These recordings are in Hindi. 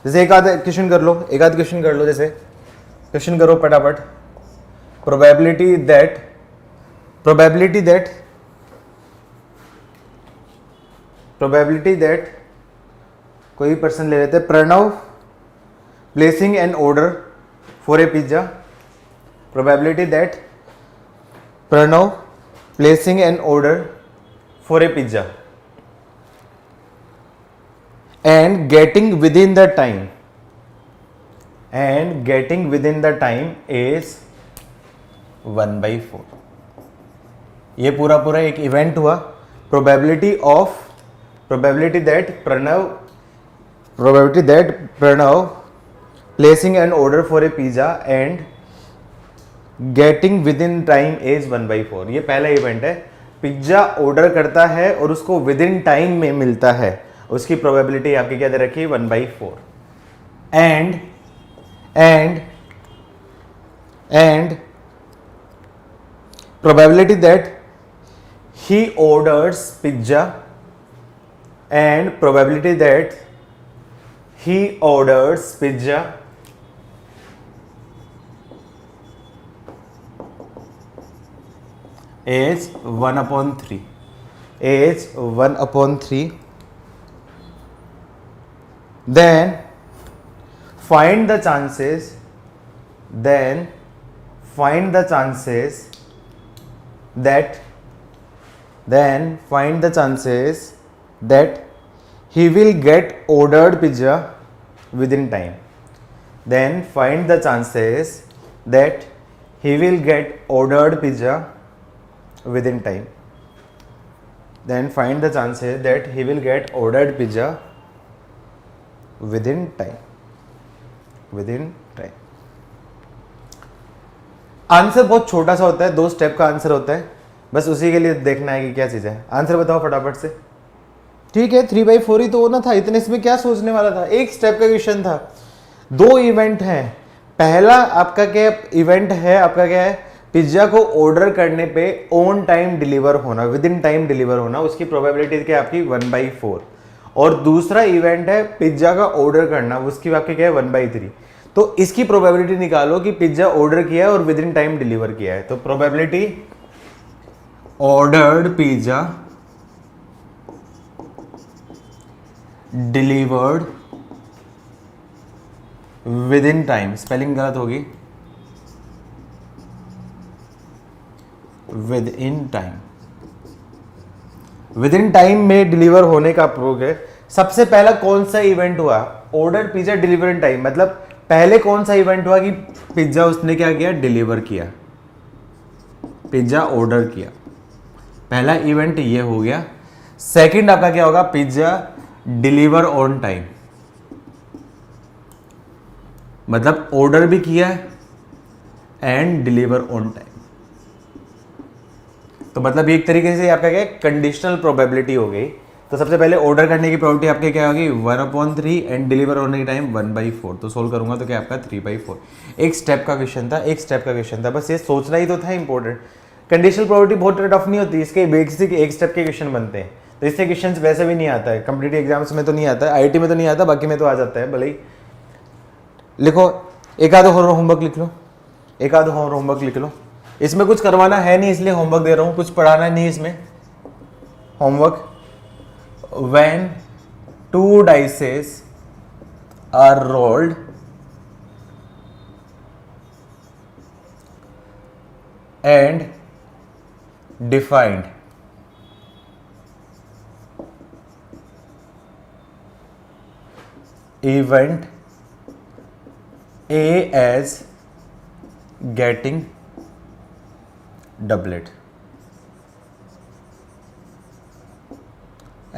जैसे एक आध क्वेश्चन कर लो, एक आध क्वेश्चन कर लो, जैसे क्वेश्चन करो फटाफट। प्रोबेबिलिटी दैट कोई पर्सन ले लेते हैं, Pranav placing an order for a pizza. Probability that Pranav placing an order for a pizza and getting within the time is 1/4। ये पूरा एक इवेंट हुआ। Probability that Pranav placing an order for a pizza and getting within time is 1/4। ये पहला इवेंट है, पिज्जा ऑर्डर करता है और उसको विद इन टाइम में मिलता है, उसकी प्रोबेबिलिटी आपकी क्या दे रखी है, 1/4। And probability that he orders pizza and probability that he orders pizza is 1/3 then find the chances that he will get ordered pizza within time। then find the chances that he will get ordered pizza within time। then find the chances that he will get ordered pizza within time। Answer बहुत छोटा सा होता है, 2 स्टेप का आंसर होता है, बस उसी के लिए देखना है कि क्या चीज है। आंसर बताओ फटाफट से। ठीक है, 3/4 ही तो होना था, इतने इसमें क्या सोचने वाला था, एक स्टेप का क्वेश्चन था। 2 इवेंट हैं। पहला आपका क्या इवेंट है, आपका क्या है, पिज्जा को ऑर्डर करने पे ऑन टाइम डिलीवर होना, विद इन टाइम डिलीवर होना, उसकी प्रोबेबिलिटी क्या है आपकी 1/4। और दूसरा इवेंट है पिज्जा का ऑर्डर करना, उसकी आपकी क्या है 1/3। तो इसकी प्रोबेबिलिटी निकालो कि पिज्जा ऑर्डर किया है और विद इन टाइम डिलीवर किया है। तो probability ordered pizza delivered with in time, spelling गलत होगी, विद इन टाइम में डिलीवर होने का प्रूफ है। सबसे पहला कौन सा इवेंट हुआ, order pizza deliver in time, मतलब पहले कौन सा इवेंट हुआ कि पिज्जा उसने क्या किया, डिलीवर किया, पिज्जा ऑर्डर किया, पहला इवेंट ये हो गया। सेकंड आपका क्या होगा, पिज्जा डिलीवर ऑन टाइम, मतलब ऑर्डर भी किया एंड डिलीवर ऑन टाइम। तो मतलब एक तरीके से आपका क्या है, कंडीशनल प्रोबेबिलिटी हो गई। तो सबसे पहले ऑर्डर करने की प्रोबेबिलिटी आपके क्या होगी 1/3 एंड डिलीवर होने की टाइम 1/4। तो सोल्व करूंगा तो क्या आपका 3/4। एक स्टेप का क्वेश्चन था, बस ये सोचना ही तो था इंपॉर्टेंट। कंडीशनल प्रोबेबिलिटी बहुत टफ नहीं होती, इसके बेसिक एक स्टेप के क्वेश्चन बनते हैं। तो इससे क्वेश्चन वैसे भी नहीं आता है, कम्पिटिटिव एग्जाम्स में तो नहीं आता है, IIT में तो नहीं आता, बाकी में तो आ जाता है। भले ही लिखो, एक आध और होमवर्क लिख लो, इसमें कुछ करवाना है नहीं इसलिए होमवर्क दे रहा हूं, कुछ पढ़ाना नहीं इसमें। Homework, when 2 dices are rolled and defined, event A as getting doublet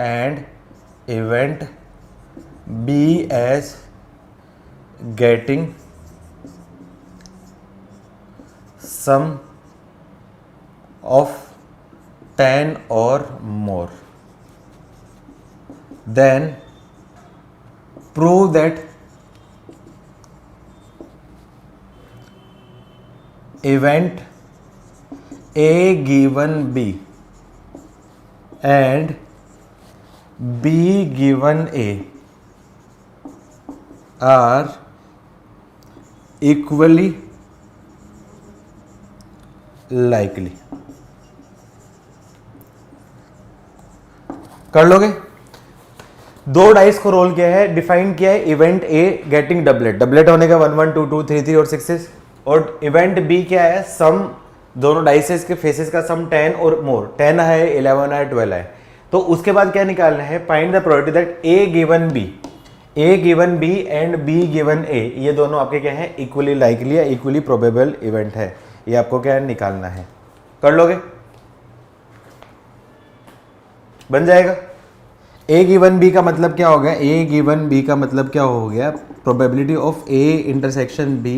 and event B as getting sum of 10 or more, then prove that event A given B and B given A are equally likely. कर लोगे? दो डाइस को रोल किया है, डिफाइन किया है event A getting doublet, doublet होने का 1 1 2 2 3 3 और 6 6, और इवेंट बी क्या है, सम दोनों डाइसेस के फेसेस का सम 10 और मोर, 10 है 11 है 12 है। तो उसके बाद क्या निकालना है, find the probability that A given B, A given B and B given A, ये दोनों आपके क्या है, इक्वली लाइकली या इक्वली प्रोबेबल इवेंट है, ये आपको क्या है निकालना है। कर लोगे? बन जाएगा। ए गिवन बी का मतलब क्या हो गया, ए गिवन बी का मतलब क्या हो गया, probability of A intersection B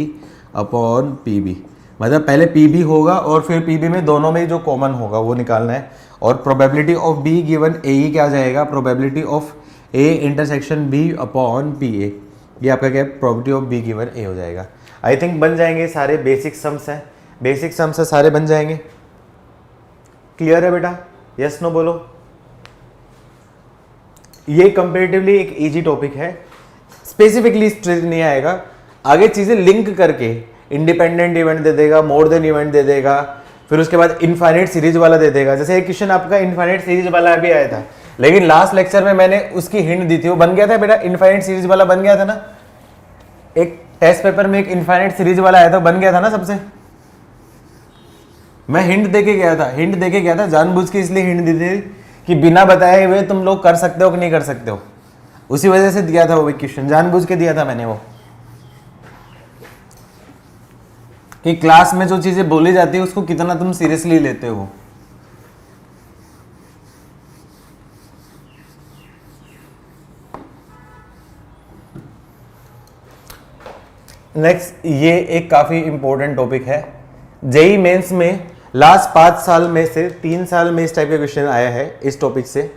upon P B, मतलब पहले पी बी होगा और फिर पी बी में दोनों में जो कॉमन होगा वो निकालना है, और probability of B given A ही क्या जाएगा, probability of A intersection B upon P A, ये आपका क्या है, probability of B given A हो जाएगा। आई थिंक बन जाएंगे सारे, बेसिक सम्स हैं, बेसिक सम्स है सारे बन जाएंगे। क्लियर है बेटा? यस नो बोलो। ये कंपेरेटिवली एक इजी टॉपिक है, स्पेसिफिकली स्ट्रेस नहीं आएगा, आगे चीजें लिंक करके इंडिपेंडेंट इवेंट दे देगा, मोर देन इवेंट दे देगा, फिर उसके बाद इनफाइनाइट सीरीज वाला दे देगा। जैसे एक क्वेश्चन आपका इनफाइनाइट सीरीज वाला भी आया था, लेकिन लास्ट लेक्चर में मैंने उसकी हिंट दी थी, वो बन गया था बेटा, इनफाइनाइट सीरीज वाला बन गया था ना, एक टेस्ट पेपर में एक इनफाइनाइट सीरीज वाला आया था, बन गया था ना सबसे। मैं हिंट देके गया था, हिंट देके गया था, जानबूझ के इसलिए हिंट दी थी कि बिना बताए हुए तुम लोग कर सकते हो कि नहीं कर सकते हो, उसी वजह से दिया था वो क्वेश्चन, जानबूझ के दिया था मैंने वो, कि क्लास में जो चीजें बोली जाती है उसको कितना तुम सीरियसली लेते हो। नेक्स्ट, ये एक काफी इंपॉर्टेंट टॉपिक है, जेई मेंस में लास्ट 5 साल में से 3 साल में इस टाइप का क्वेश्चन आया है इस टॉपिक से,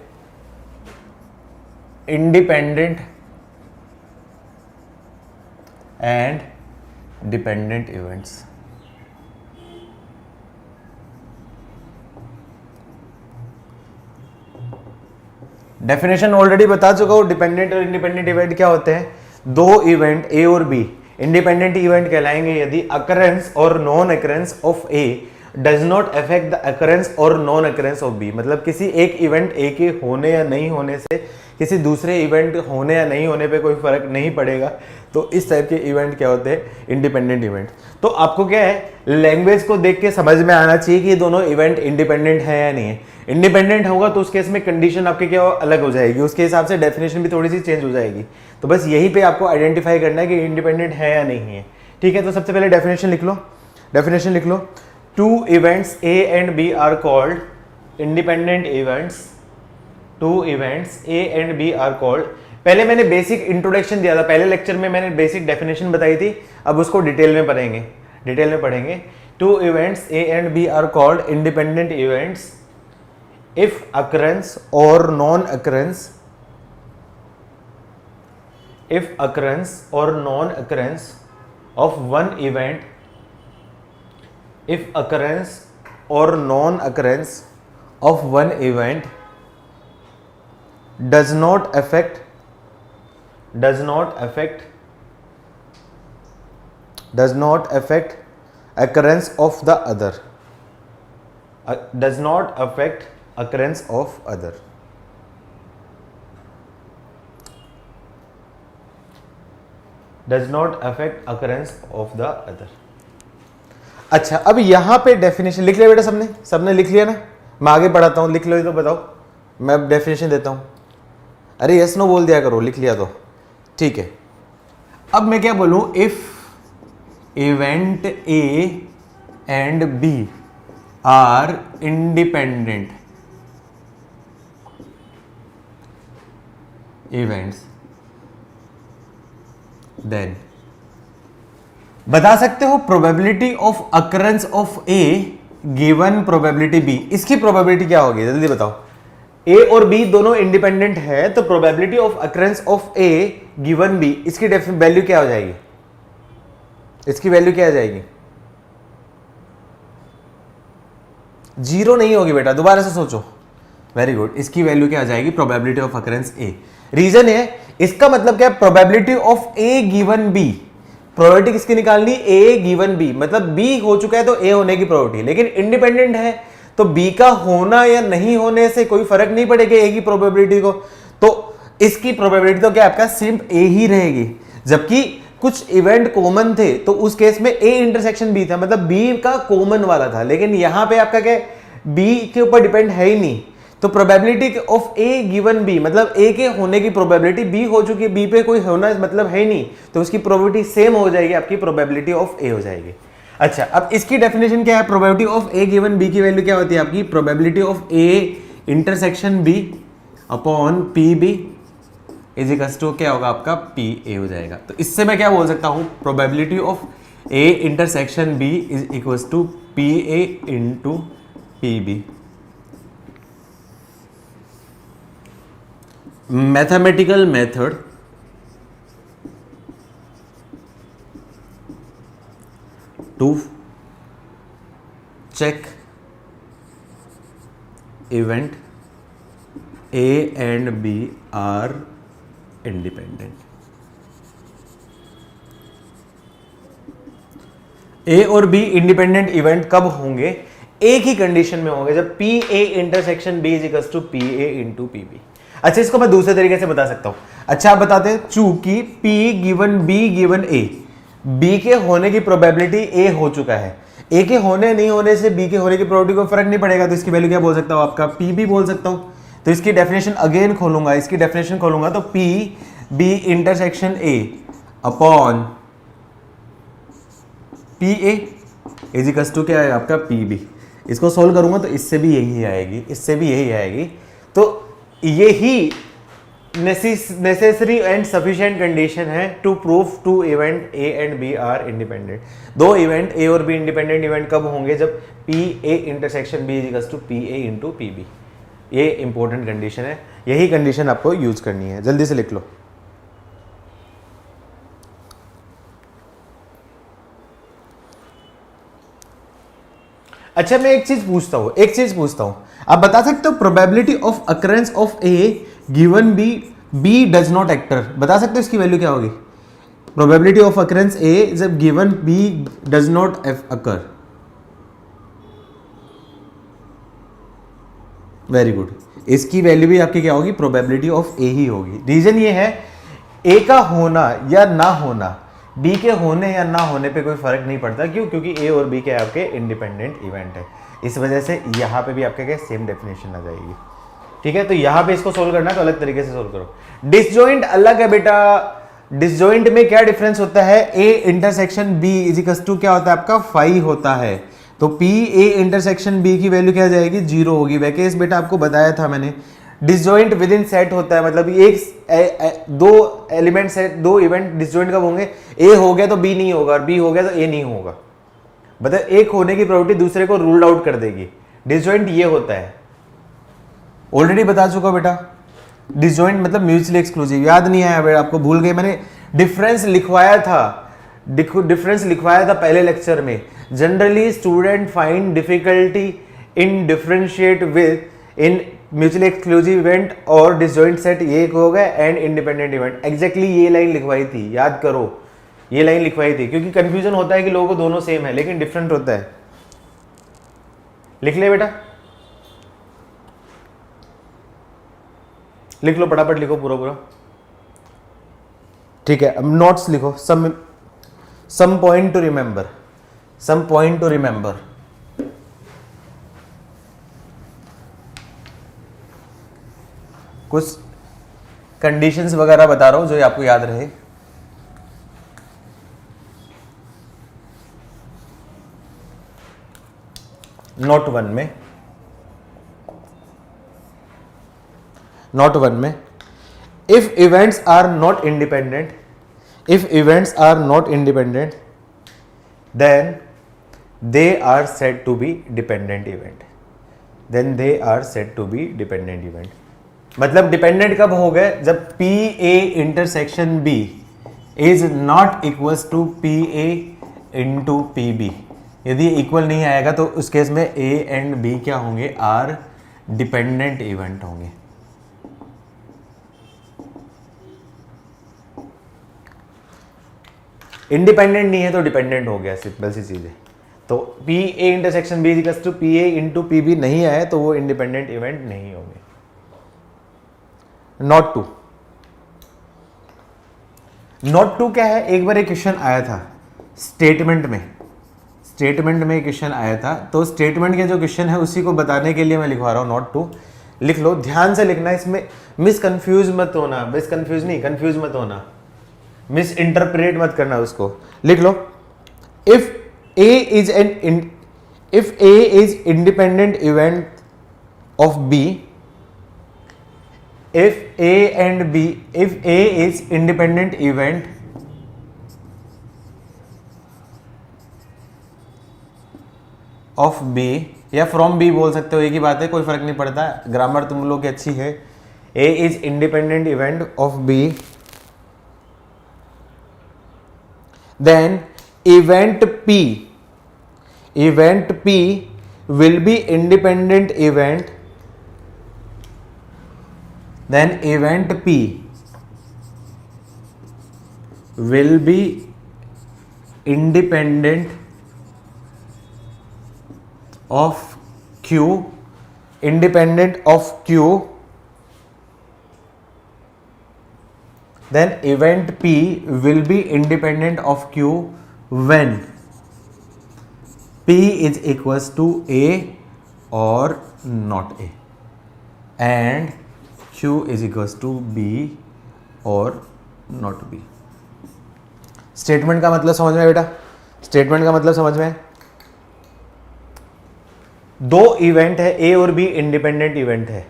independent and dependent events. Definition already बता चुका हूं, डिपेंडेंट और इंडिपेंडेंट इवेंट क्या होते हैं, दो इवेंट ए और बी इंडिपेंडेंट इवेंट कहलाएंगे यदि अकरेंस और non occurrence of A does not affect the occurrence और नॉन अकरेंस ऑफ बी, मतलब किसी एक इवेंट ए के होने या नहीं होने से किसी दूसरे इवेंट होने या नहीं होने पे कोई फर्क नहीं पड़ेगा, तो इस टाइप के इवेंट क्या होते हैं, इंडिपेंडेंट इवेंट। तो आपको क्या है, लैंग्वेज को देख के समझ में आना चाहिए कि ये दोनों इवेंट इंडिपेंडेंट है या नहीं है। इंडिपेंडेंट होगा तो उस केस में कंडीशन आपके क्या अलग हो जाएगी, उसके हिसाब से डेफिनेशन भी थोड़ी सी चेंज हो जाएगी। तो बस यही पे आपको आइडेंटिफाई करना है कि इंडिपेंडेंट है या नहीं है। ठीक है, तो सबसे पहले डेफिनेशन लिख लो, डेफिनेशन लिख लो, two events A and B are called independent events, two events A and B are called. पहले मैंने बेसिक इंट्रोडक्शन दिया था, पहले लेक्चर में मैंने बेसिक डेफिनेशन बताई थी, अब उसको डिटेल में पढ़ेंगे, डिटेल में पढ़ेंगे। Two events A and B are called independent events if occurrence or non occurrence, if occurrence or non occurrence of one event, if occurrence or non occurrence of one event does not affect occurrence of the other, does not affect occurrence of other, does not affect occurrence of the other। अच्छा, अब यहां पे डेफिनेशन लिख लिया बेटा, सबने सबने लिख लिया ना, मैं आगे पढ़ाता हूं, लिख लो तो बताओ, मैं अब डेफिनेशन देता हूं। अरे यस नो बोल दिया करो, लिख लिया तो ठीक है। अब मैं क्या बोलूं, if event A and B are independent events, then बता सकते हो probability of occurrence of A given probability B, इसकी प्रोबेबिलिटी क्या होगी जल्दी बताओ। ए और बी दोनों इंडिपेंडेंट है, तो probability of occurrence of A given B, इसकी वैल्यू क्या हो जाएगी, इसकी वैल्यू क्या आ जाएगी, जीरो नहीं होगी बेटा, दोबारा से सोचो, वेरी गुड, इसकी वैल्यू क्या आ जाएगी, probability of occurrence A. Reason है इसका मतलब क्या है, probability of A given B, probability किसकी निकालनी, ए गिवन बी, मतलब बी हो चुका है तो ए होने की प्रोबेबिलिटी, लेकिन इंडिपेंडेंट है तो बी का होना या नहीं होने से कोई फर्क नहीं पड़ेगा ए की प्रोबेबिलिटी को, तो इसकी प्रोबेबिलिटी तो क्या आपका सिर्फ ए ही रहेगी। जबकि कुछ इवेंट कॉमन थे तो उस केस में ए इंटरसेक्शन बी था, मतलब बी का कॉमन वाला था, लेकिन यहां पे आपका क्या बी के ऊपर डिपेंड है ही नहीं, तो probability of A given B, मतलब ए के होने की प्रोबेबिलिटी बी हो चुकी है, बी पे कोई होना मतलब है ही नहीं, तो उसकी प्रोबेबिलिटी सेम हो जाएगी, आपकी प्रोबेबिलिटी ऑफ ए हो जाएगी। अच्छा, अब इसकी डेफिनेशन क्या है, probability of A given B की वैल्यू क्या होती है आपकी, probability of A intersection B upon P B is equal to क्या होगा आपका पी ए हो जाएगा। तो इससे मैं क्या बोल सकता हूं, probability of A intersection B is equal to P A into P B. Mathematical method to check event A and B are independent. A और बी इंडिपेंडेंट इवेंट कब होंगे, एक ही कंडीशन में होंगे, जब P A intersection B is equal to P A into P B. अच्छा, इसको मैं दूसरे तरीके से बता सकता हूं। अच्छा, आप बताते हैं, चूंकि P given B given A, B के होने की प्रोबेबिलिटी ए हो चुका है, ए के होने नहीं होने से बी के होने की प्रोबेबिलिटी को फर्क नहीं पड़ेगा, तो इसकी वैल्यू क्या बोल सकता हूं आपका पी बी बोल सकता हूं। तो इसकी डेफिनेशन अगेन खोलूंगा, इसकी डेफिनेशन खोलूंगा तो P B intersection A upon P A is equal to क्या है आपका पी बी। इसको सोल्व करूंगा तो इससे भी यही आएगी, इससे भी यही आएगी, तो यही नेसेसरी एंड सफिशिएंट कंडीशन है to prove two event A and B are independent. दो इवेंट ए और बी इंडिपेंडेंट इवेंट कब होंगे, जब P A intersection B is equal to P A into P B. ये इंपॉर्टेंट कंडीशन है, यही कंडीशन आपको यूज करनी है, जल्दी से लिख लो। अच्छा, मैं एक चीज पूछता हूं, आप बता सकते हो probability of occurrence of A given B, B does not occur, बता सकते हो इसकी वैल्यू क्या होगी, प्रोबेबिलिटी ऑफ अकरेंस ए जब given B does not occur. Very good, इसकी वैल्यू भी आपकी क्या होगी, प्रोबेबिलिटी ऑफ ए ही होगी। रीजन ये है, ए का होना या ना होना बी के होने या ना होने पे कोई फर्क नहीं पड़ता, क्यों, क्योंकि ए और बी के आपके इंडिपेंडेंट इवेंट है, इस वजह से यहाँ पे भी आपके क्या सेम डेफिनेशन आ जाएगी। ठीक है, तो यहाँ पे इसको सोल्व करना है तो अलग तरीके से सोल्व करो। डिसजॉइंट अलग है बेटा, डिसजॉइंट में क्या डिफरेंस होता है, A intersection B is equal to क्या होता है आपका 5 होता है, तो पी ए इंटरसेक्शन बी की वैल्यू क्या आ जाएगी, 0 होगी। वैकेस बेटा आपको बताया था मैंने, डिसजॉइंट विद इन सेट होता है, मतलब एक दो एलिमेंट सेट, दो इवेंट डिसजॉइंट कब होंगे, ए हो गया तो बी नहीं होगा और बी हो गया तो ए नहीं होगा, मतलब एक होने की प्रोबेबिलिटी दूसरे को रूल्ड आउट कर देगी। डिसजॉइंट ये होता है, ऑलरेडी बता चुका बेटा, डिसजॉइंट मतलब म्यूचुअली एक्सक्लूसिव, याद नहीं आया बेटा आपको, भूल गए, मैंने डिफरेंस लिखवाया था पहले लेक्चर में। Generally student find difficulty in differentiate with in mutually exclusive event और डिसजॉइंट सेट, ये हो गया एंड इंडिपेंडेंट इवेंट। एग्जैक्टली ये लाइन लिखवाई थी, याद करो, ये लाइन लिखवाई थी, क्योंकि कंफ्यूजन होता है कि लोगों को दोनों सेम है लेकिन डिफरेंट होता है। लिख ले बेटा, लिख लो, फटाफट लिखो पूरा। ठीक है, अब नोट्स लिखो, सम पॉइंट टू रिमेंबर। कुछ कंडीशंस वगैरह बता रहा हूं जो आपको याद रहे। नोट वन में if events are not independent then they are said to be dependent event। मतलब डिपेंडेंट कब हो गए, जब P A intersection B is not equals to P A into P B. यदि इक्वल नहीं आएगा तो उस केस में ए एंड बी क्या होंगे, आर डिपेंडेंट इवेंट होंगे। इंडिपेंडेंट नहीं है तो डिपेंडेंट हो गया, सिंपल सी चीज़ है। तो P A intersection B equals to P A into P B नहीं आए तो वो इंडिपेंडेंट इवेंट नहीं होंगे। नॉट टू, नॉट टू क्या है, एक बार एक क्वेश्चन आया था स्टेटमेंट में क्वेश्चन आया था, तो स्टेटमेंट के जो क्वेश्चन है उसी को बताने के लिए मैं लिखवा रहा हूं नॉट टू। लिख लो, ध्यान से लिखना, इसमें कंफ्यूज मत होना, मिस इंटरप्रेट मत करना उसको। लिख लो, if A is independent event of B, if A is independent event of B, या from B बोल सकते हो, एक ही बात है, कोई फर्क नहीं पड़ता, ग्रामर तुम लोग की अच्छी है। A is independent event of B, then event P will be independent event, then event P will be independent of Q, then event P will be independent of Q when P is equals to A or not A and Q is equals to B और not B। स्टेटमेंट का मतलब समझ में बेटा, स्टेटमेंट का मतलब समझ में, दो इवेंट है A और B, इंडिपेंडेंट इवेंट है,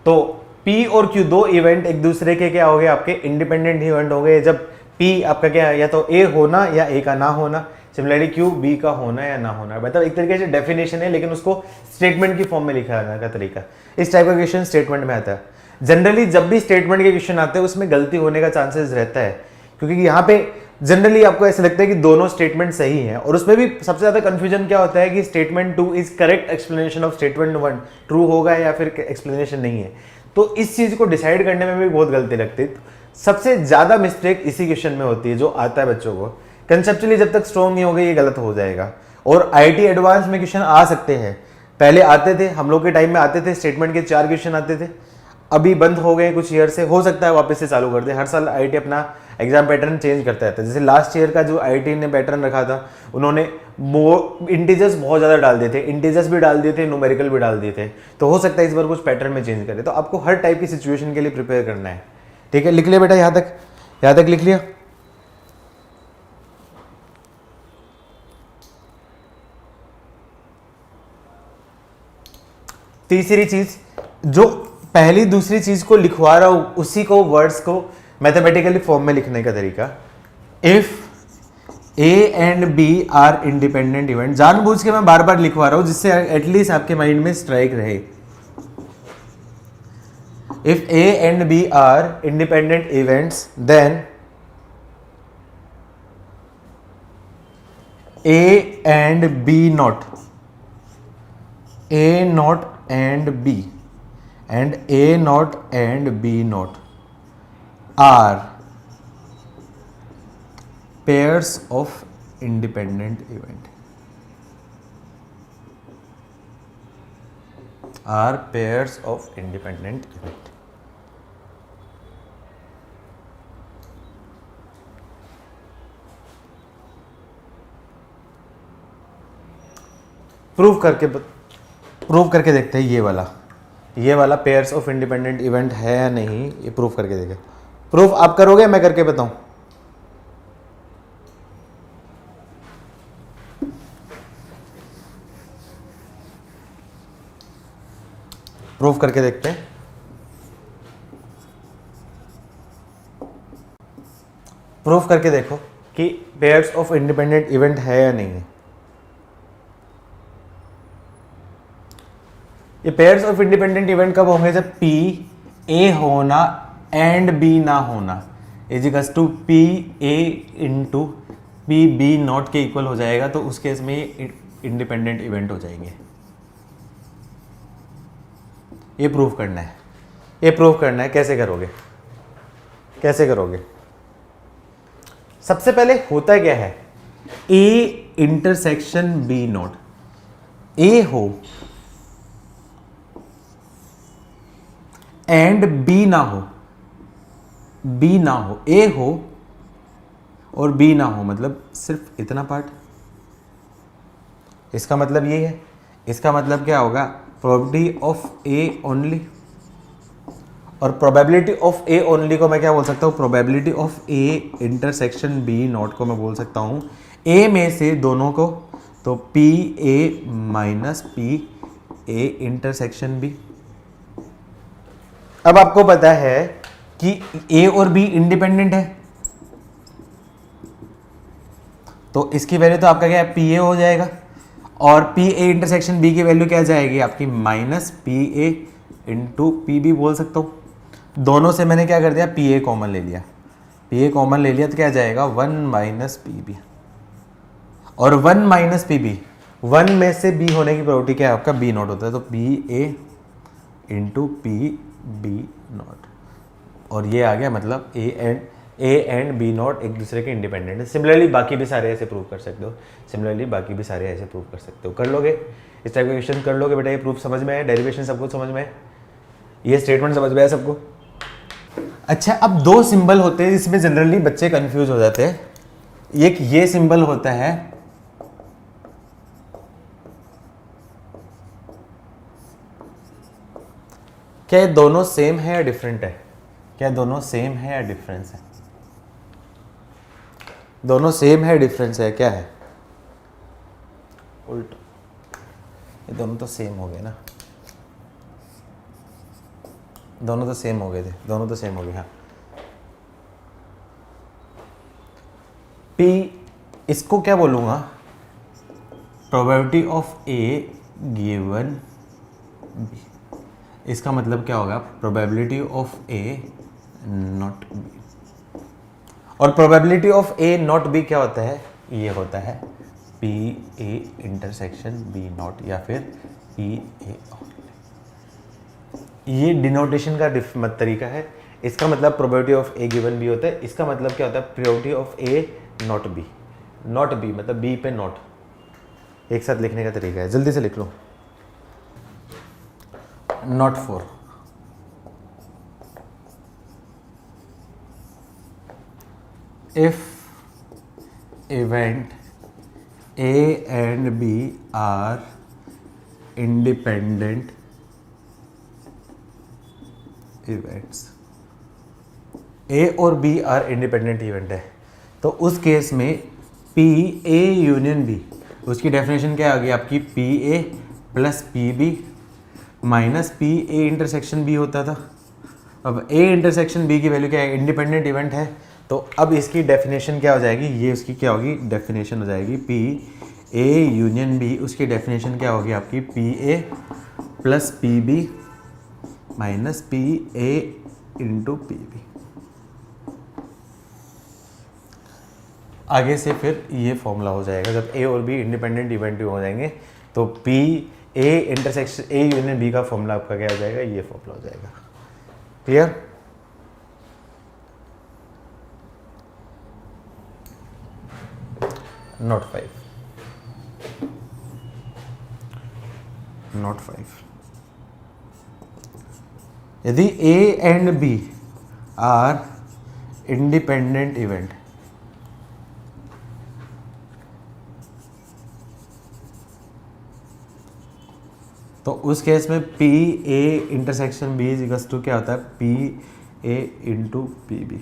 तो P और Q दो इवेंट एक दूसरे के क्या हो गए, आपके इंडिपेंडेंट इवेंट हो गए जब P आपका क्या है, या तो A होना या A का ना होना, सिमिलरली Q B का होना या ना होना। मतलब एक तरीके से डेफिनेशन है, लेकिन उसको स्टेटमेंट की फॉर्म में लिखा जाने का तरीका, इस टाइप का क्वेश्चन स्टेटमेंट में आता है। जनरली जब भी स्टेटमेंट के क्वेश्चन आते हैं उसमें गलती होने का चांसेस रहता है, क्योंकि यहाँ पे जनरली आपको ऐसा लगता है कि दोनों स्टेटमेंट सही हैं, और उसमें भी सबसे ज्यादा कंफ्यूजन क्या होता है कि statement 2 is correct explanation of statement 1, true होगा या फिर एक्सप्लेनेशन नहीं है। तो इस चीज को डिसाइड करने में भी बहुत गलती लगती है। सबसे ज्यादा मिस्टेक इसी क्वेश्चन में होती है जो आता है बच्चों को। कंसेप्चुअली जब तक स्ट्रॉन्ग नहीं होगा ये गलत हो जाएगा। और आईटी एडवांस में क्वेश्चन आ सकते हैं, पहले आते थे, हम लोग के टाइम में आते थे, स्टेटमेंट के 4 क्वेश्चन आते थे, अभी बंद हो गए कुछ ईयर से, हो सकता है वापस से चालू कर दे। हर साल आईटी अपना एग्जाम पैटर्न चेंज करता रहता है। जैसे लास्ट ईयर का जो आईटी ने पैटर्न रखा था, उन्होंने इंटीजर्स बहुत ज़्यादा डाल दिए थे, इंटीजर्स भी डाल दिए थे, न्यूमेरिकल भी डाल दिए थे, तो हो सकता है इस बार कुछ पैटर्न में चेंज करे। तो आपको हर टाइप की सिचुएशन के लिए प्रिपेयर करना है, ठीक है। लिख लिया बेटा, यहाँ तक लिख लिया। तीसरी चीज, जो पहली दूसरी चीज को लिखवा रहा हूं उसी को, वर्ड्स को मैथमेटिकली फॉर्म में लिखने का तरीका। If A and B are independent event, जानबूझ के मैं बार बार लिखवा रहा हूं जिससे एटलीस्ट आपके माइंड में स्ट्राइक रहे। If A and B are independent events, then A and B not, A naught and B and A naught and B naught are pairs of independent event, are pairs of independent event। Prove करके देखते हैं ये वाला पेयर्स ऑफ इंडिपेंडेंट इवेंट है या नहीं, ये प्रूव करके देखें। प्रूफ आप करोगे, मैं करके बताऊं? प्रूफ करके देखते हैं। प्रूफ करके देखो कि पेयर्स ऑफ इंडिपेंडेंट इवेंट है या नहीं है। ये पेयर्स ऑफ इंडिपेंडेंट इवेंट कब होंगे? जब P A होना एंड B ना होना is equals to P A into P B not के इक्वल हो जाएगा, तो उस केस में ये इंडिपेंडेंट इवेंट हो जाएंगे। ये प्रूफ करना है, कैसे करोगे? सबसे पहले होता क्या है, ए इंटरसेक्शन बी नोट, ए हो एंड बी ना हो, बी ना हो, ए हो और बी ना हो, मतलब सिर्फ इतना पार्ट। इसका मतलब ये है, इसका मतलब क्या होगा, प्रोबेबिलिटी ऑफ ए ओनली, और प्रोबेबिलिटी ऑफ ए ओनली को मैं क्या बोल सकता हूँ, probability of A intersection B not को मैं बोल सकता हूँ ए में से दोनों को, तो P A minus P A intersection B. अब आपको पता है कि ए और बी इंडिपेंडेंट है, तो इसकी वैल्यू तो आपका क्या है, पी ए हो जाएगा, और पी ए इंटरसेक्शन बी की वैल्यू क्या जाएगी आपकी, minus P A into P B बोल सकता हूँ। दोनों से मैंने क्या कर दिया, पी ए कॉमन ले लिया, पी ए कॉमन ले लिया तो क्या जाएगा, 1 माइनस पी बी, और 1 माइनस पी बी, 1 में से बी होने की प्रोबेबिलिटी क्या है आपका, बी नॉट होता है, तो P A into P B not, और ये आ गया मतलब ए एंड बी नॉट एक दूसरे के इंडिपेंडेंट है। सिमिलरली बाकी भी सारे ऐसे प्रूव कर सकते हो, सिमिलरली बाकी भी सारे ऐसे प्रूव कर सकते हो, कर लोगे इस टाइप का क्वेश्चन कर लोगे बेटा। ये प्रूफ समझ में है, डेरिवेशन सबको समझ में है, ये स्टेटमेंट समझ में आया सबको। अच्छा, अब दो सिंबल होते हैं जिसमें जनरली बच्चे कंफ्यूज हो जाते हैं, एक ये सिंबल होता है, क्या ये दोनों सेम है या डिफरेंट है, क्या दोनों सेम है या डिफरेंस है, दोनों सेम है डिफरेंस है, क्या है, उल्टा, ये दोनों तो सेम हो गए ना, दोनों तो सेम हो गए थे, दोनों तो सेम हो गए, हाँ। पी, इसको क्या बोलूंगा, probability of A given B, इसका मतलब क्या होगा, probability of A not B, और probability of A not B क्या होता है, ये होता है P A intersection B not या फिर पी ए। ये डिनोटेशन का तरीका है, इसका मतलब probability of A given B होता है, इसका मतलब क्या होता है, probability of A not B, not B मतलब बी पे नॉट, एक साथ लिखने का तरीका है, जल्दी से लिख लो, not for, if event A and B are independent events, A और B आर इंडिपेंडेंट इवेंट है, तो उस केस में P A यूनियन B, उसकी डेफिनेशन क्या आ गई आपकी, P A plus P B minus P A intersection B होता था। अब A इंटरसेक्शन B की वैल्यू क्या है, इंडिपेंडेंट इवेंट है, तो अब इसकी डेफिनेशन क्या हो जाएगी, ये उसकी क्या होगी, डेफिनेशन हो जाएगी P A यूनियन B, उसकी डेफिनेशन क्या होगी आपकी, P A plus P B minus P A into P B। आगे से फिर ये फॉर्मूला हो जाएगा, जब A और B इंडिपेंडेंट इवेंट हो जाएंगे तो P A intersection A union B का फॉर्मूला आपका क्या हो जाएगा, ये फॉर्मूला हो जाएगा। क्लियर? नोट 5, यदि A and B are independent event, तो उस केस में P A intersection B is equals to क्या होता है, P A into P B,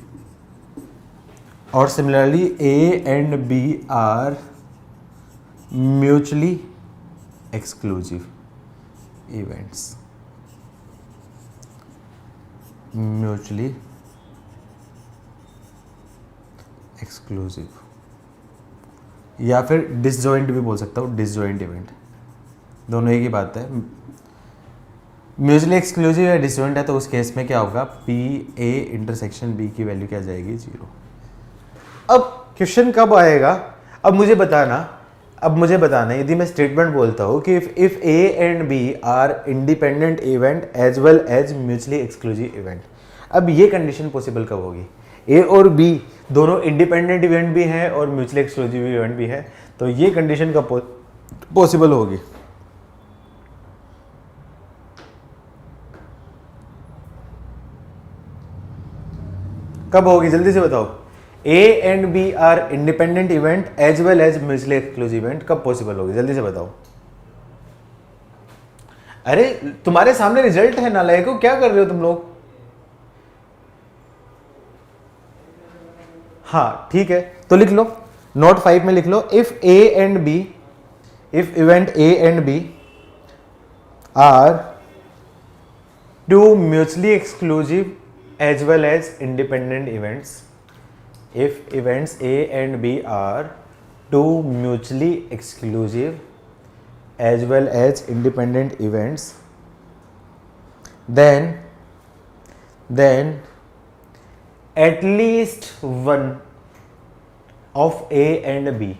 और similarly A and B are mutually exclusive events, mutually exclusive, या फिर डिसजॉइंट भी बोल सकता हूँ, डिसजॉइंट इवेंट, दोनों एक ही बात है। म्यूचुअली एक्सक्लूसिव या डिसजॉइंट है तो उस केस में क्या होगा, P A इंटरसेक्शन B की वैल्यू क्या जाएगी, 0। अब क्वेश्चन कब आएगा, अब मुझे बताना यदि मैं स्टेटमेंट बोलता हूँ कि if A and B are independent event as well as mutually exclusive event, अब ये कंडीशन पॉसिबल कब होगी, ए और बी दोनों इंडिपेंडेंट इवेंट भी हैं और म्यूचुअली एक्सक्लूसिव इवेंट भी है, तो ये कंडीशन कब पॉसिबल होगी? कब होगी जल्दी से बताओ। A and B are independent event as well as mutually exclusive event, कब पॉसिबल होगी जल्दी से बताओ। अरे तुम्हारे सामने रिजल्ट है नालायकों, क्या कर रहे हो तुम लोग? हाँ ठीक है, तो लिख लो, नोट 5 में लिख लो, if A and B, if event A and B are two mutually exclusive as well as independent events, if events A and B are two mutually exclusive as well as independent events, then at least one of A and B,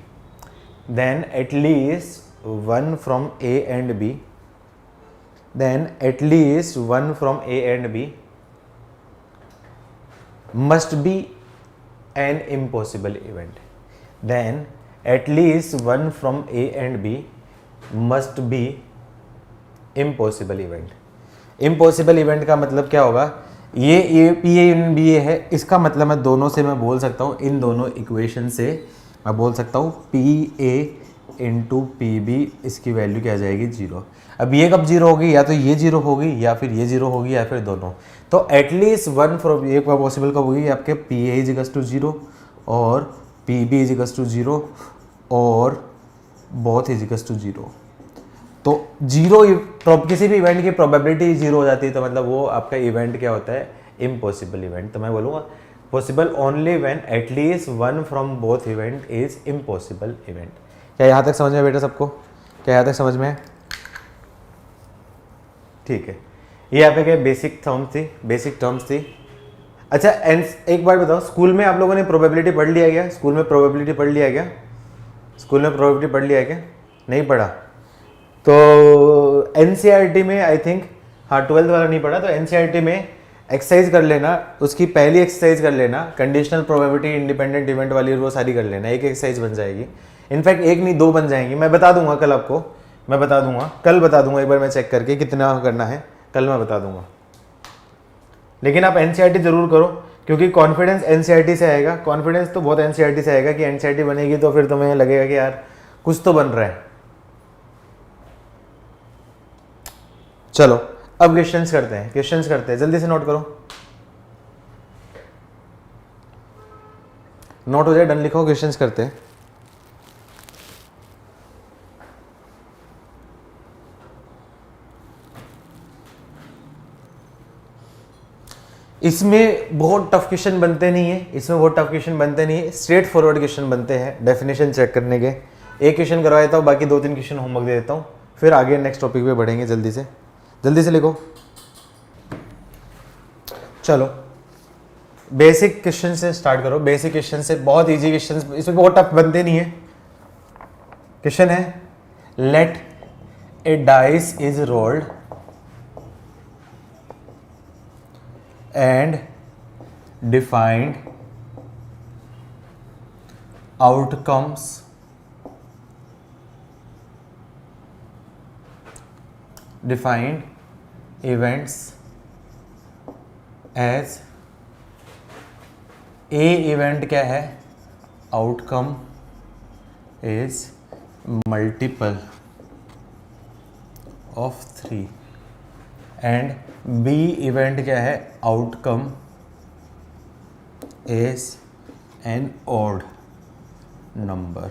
then at least one from A and B, then at least one from A and B must be an impossible event. Then at least one from A and B must be impossible event. Impossible event का मतलब क्या होगा? ये A P A union B A है, इसका मतलब मैं दोनों से मैं बोल सकता हूँ, इन दोनों इक्वेशन से मैं बोल सकता हूँ P A into P B, इसकी वैल्यू क्या आ जाएगी? 0। अब ये कब 0 होगी? या तो ये 0 होगी या फिर ये 0 होगी या फिर दोनों। तो एटलीस्ट वन फ्रॉम ये पॉसिबल कब होगी? आपके P A is equals to 0 और P B is equals to 0 और बोथ इज इक्वल्स टू 0। तो 0 किसी भी इवेंट की प्रोबेबिलिटी 0 हो जाती है, तो मतलब वो आपका इवेंट क्या होता है? Impossible event. तो मैं बोलूँगा possible only when at least one from both event is impossible event. क्या यहाँ तक समझ में बेटा सबको? क्या यहाँ तक समझ में है? ठीक है, ये आपके क्या बेसिक टर्म्स थी। अच्छा एक बार बताओ, स्कूल में आप लोगों ने प्रोबेबिलिटी पढ़ लिया क्या? स्कूल में प्रोबेबिलिटी पढ़ लिया क्या? नहीं पढ़ा? तो एनसीईआरटी में आई थिंक, हाँ 12th वाला नहीं पढ़ा, तो एनसीईआरटी में एक्सरसाइज कर लेना, उसकी पहली एक्सरसाइज कर लेना, कंडीशनल प्रोबेबिलिटी इंडिपेंडेंट इवेंट वाली, वो सारी कर लेना, एक एक्सरसाइज बन जाएगी। इनफैक्ट एक नहीं 2 बन जाएंगी, मैं बता दूंगा कल आपको, कल बता दूंगा, एक बार मैं चेक करके कितना करना है, कल मैं बता दूंगा। लेकिन आप एनसीईआरटी जरूर करो, क्योंकि कॉन्फिडेंस एनसीईआरटी से आएगा, कॉन्फिडेंस तो बहुत एनसीईआरटी से आएगा कि एनसीईआरटी बनेगी तो फिर तुम्हें लगेगा कि यार कुछ तो बन रहा है। चलो अब क्वेश्चंस करते हैं, जल्दी से नोट करो, नोट हो जाए, डन लिखो, क्वेश्चंस करते हैं। इसमें बहुत टफ क्वेश्चन बनते नहीं है, स्ट्रेट फॉरवर्ड क्वेश्चन बनते हैं डेफिनेशन चेक करने के। एक क्वेश्चन करवा देता हूँ, बाकी 2-3 क्वेश्चन होमवर्क दे देता हूँ, फिर आगे नेक्स्ट टॉपिक पे बढ़ेंगे। जल्दी से लिखो। चलो बेसिक क्वेश्चन से स्टार्ट करो, बेसिक क्वेश्चन से, बहुत इजी क्वेश्चन, इसमें बहुत टफ बनते नहीं है। क्वेश्चन है, let a dice is rolled and defined outcomes defined events as A event क्या है? outcome is multiple of 3 and B event क्या है? Outcome is an odd number.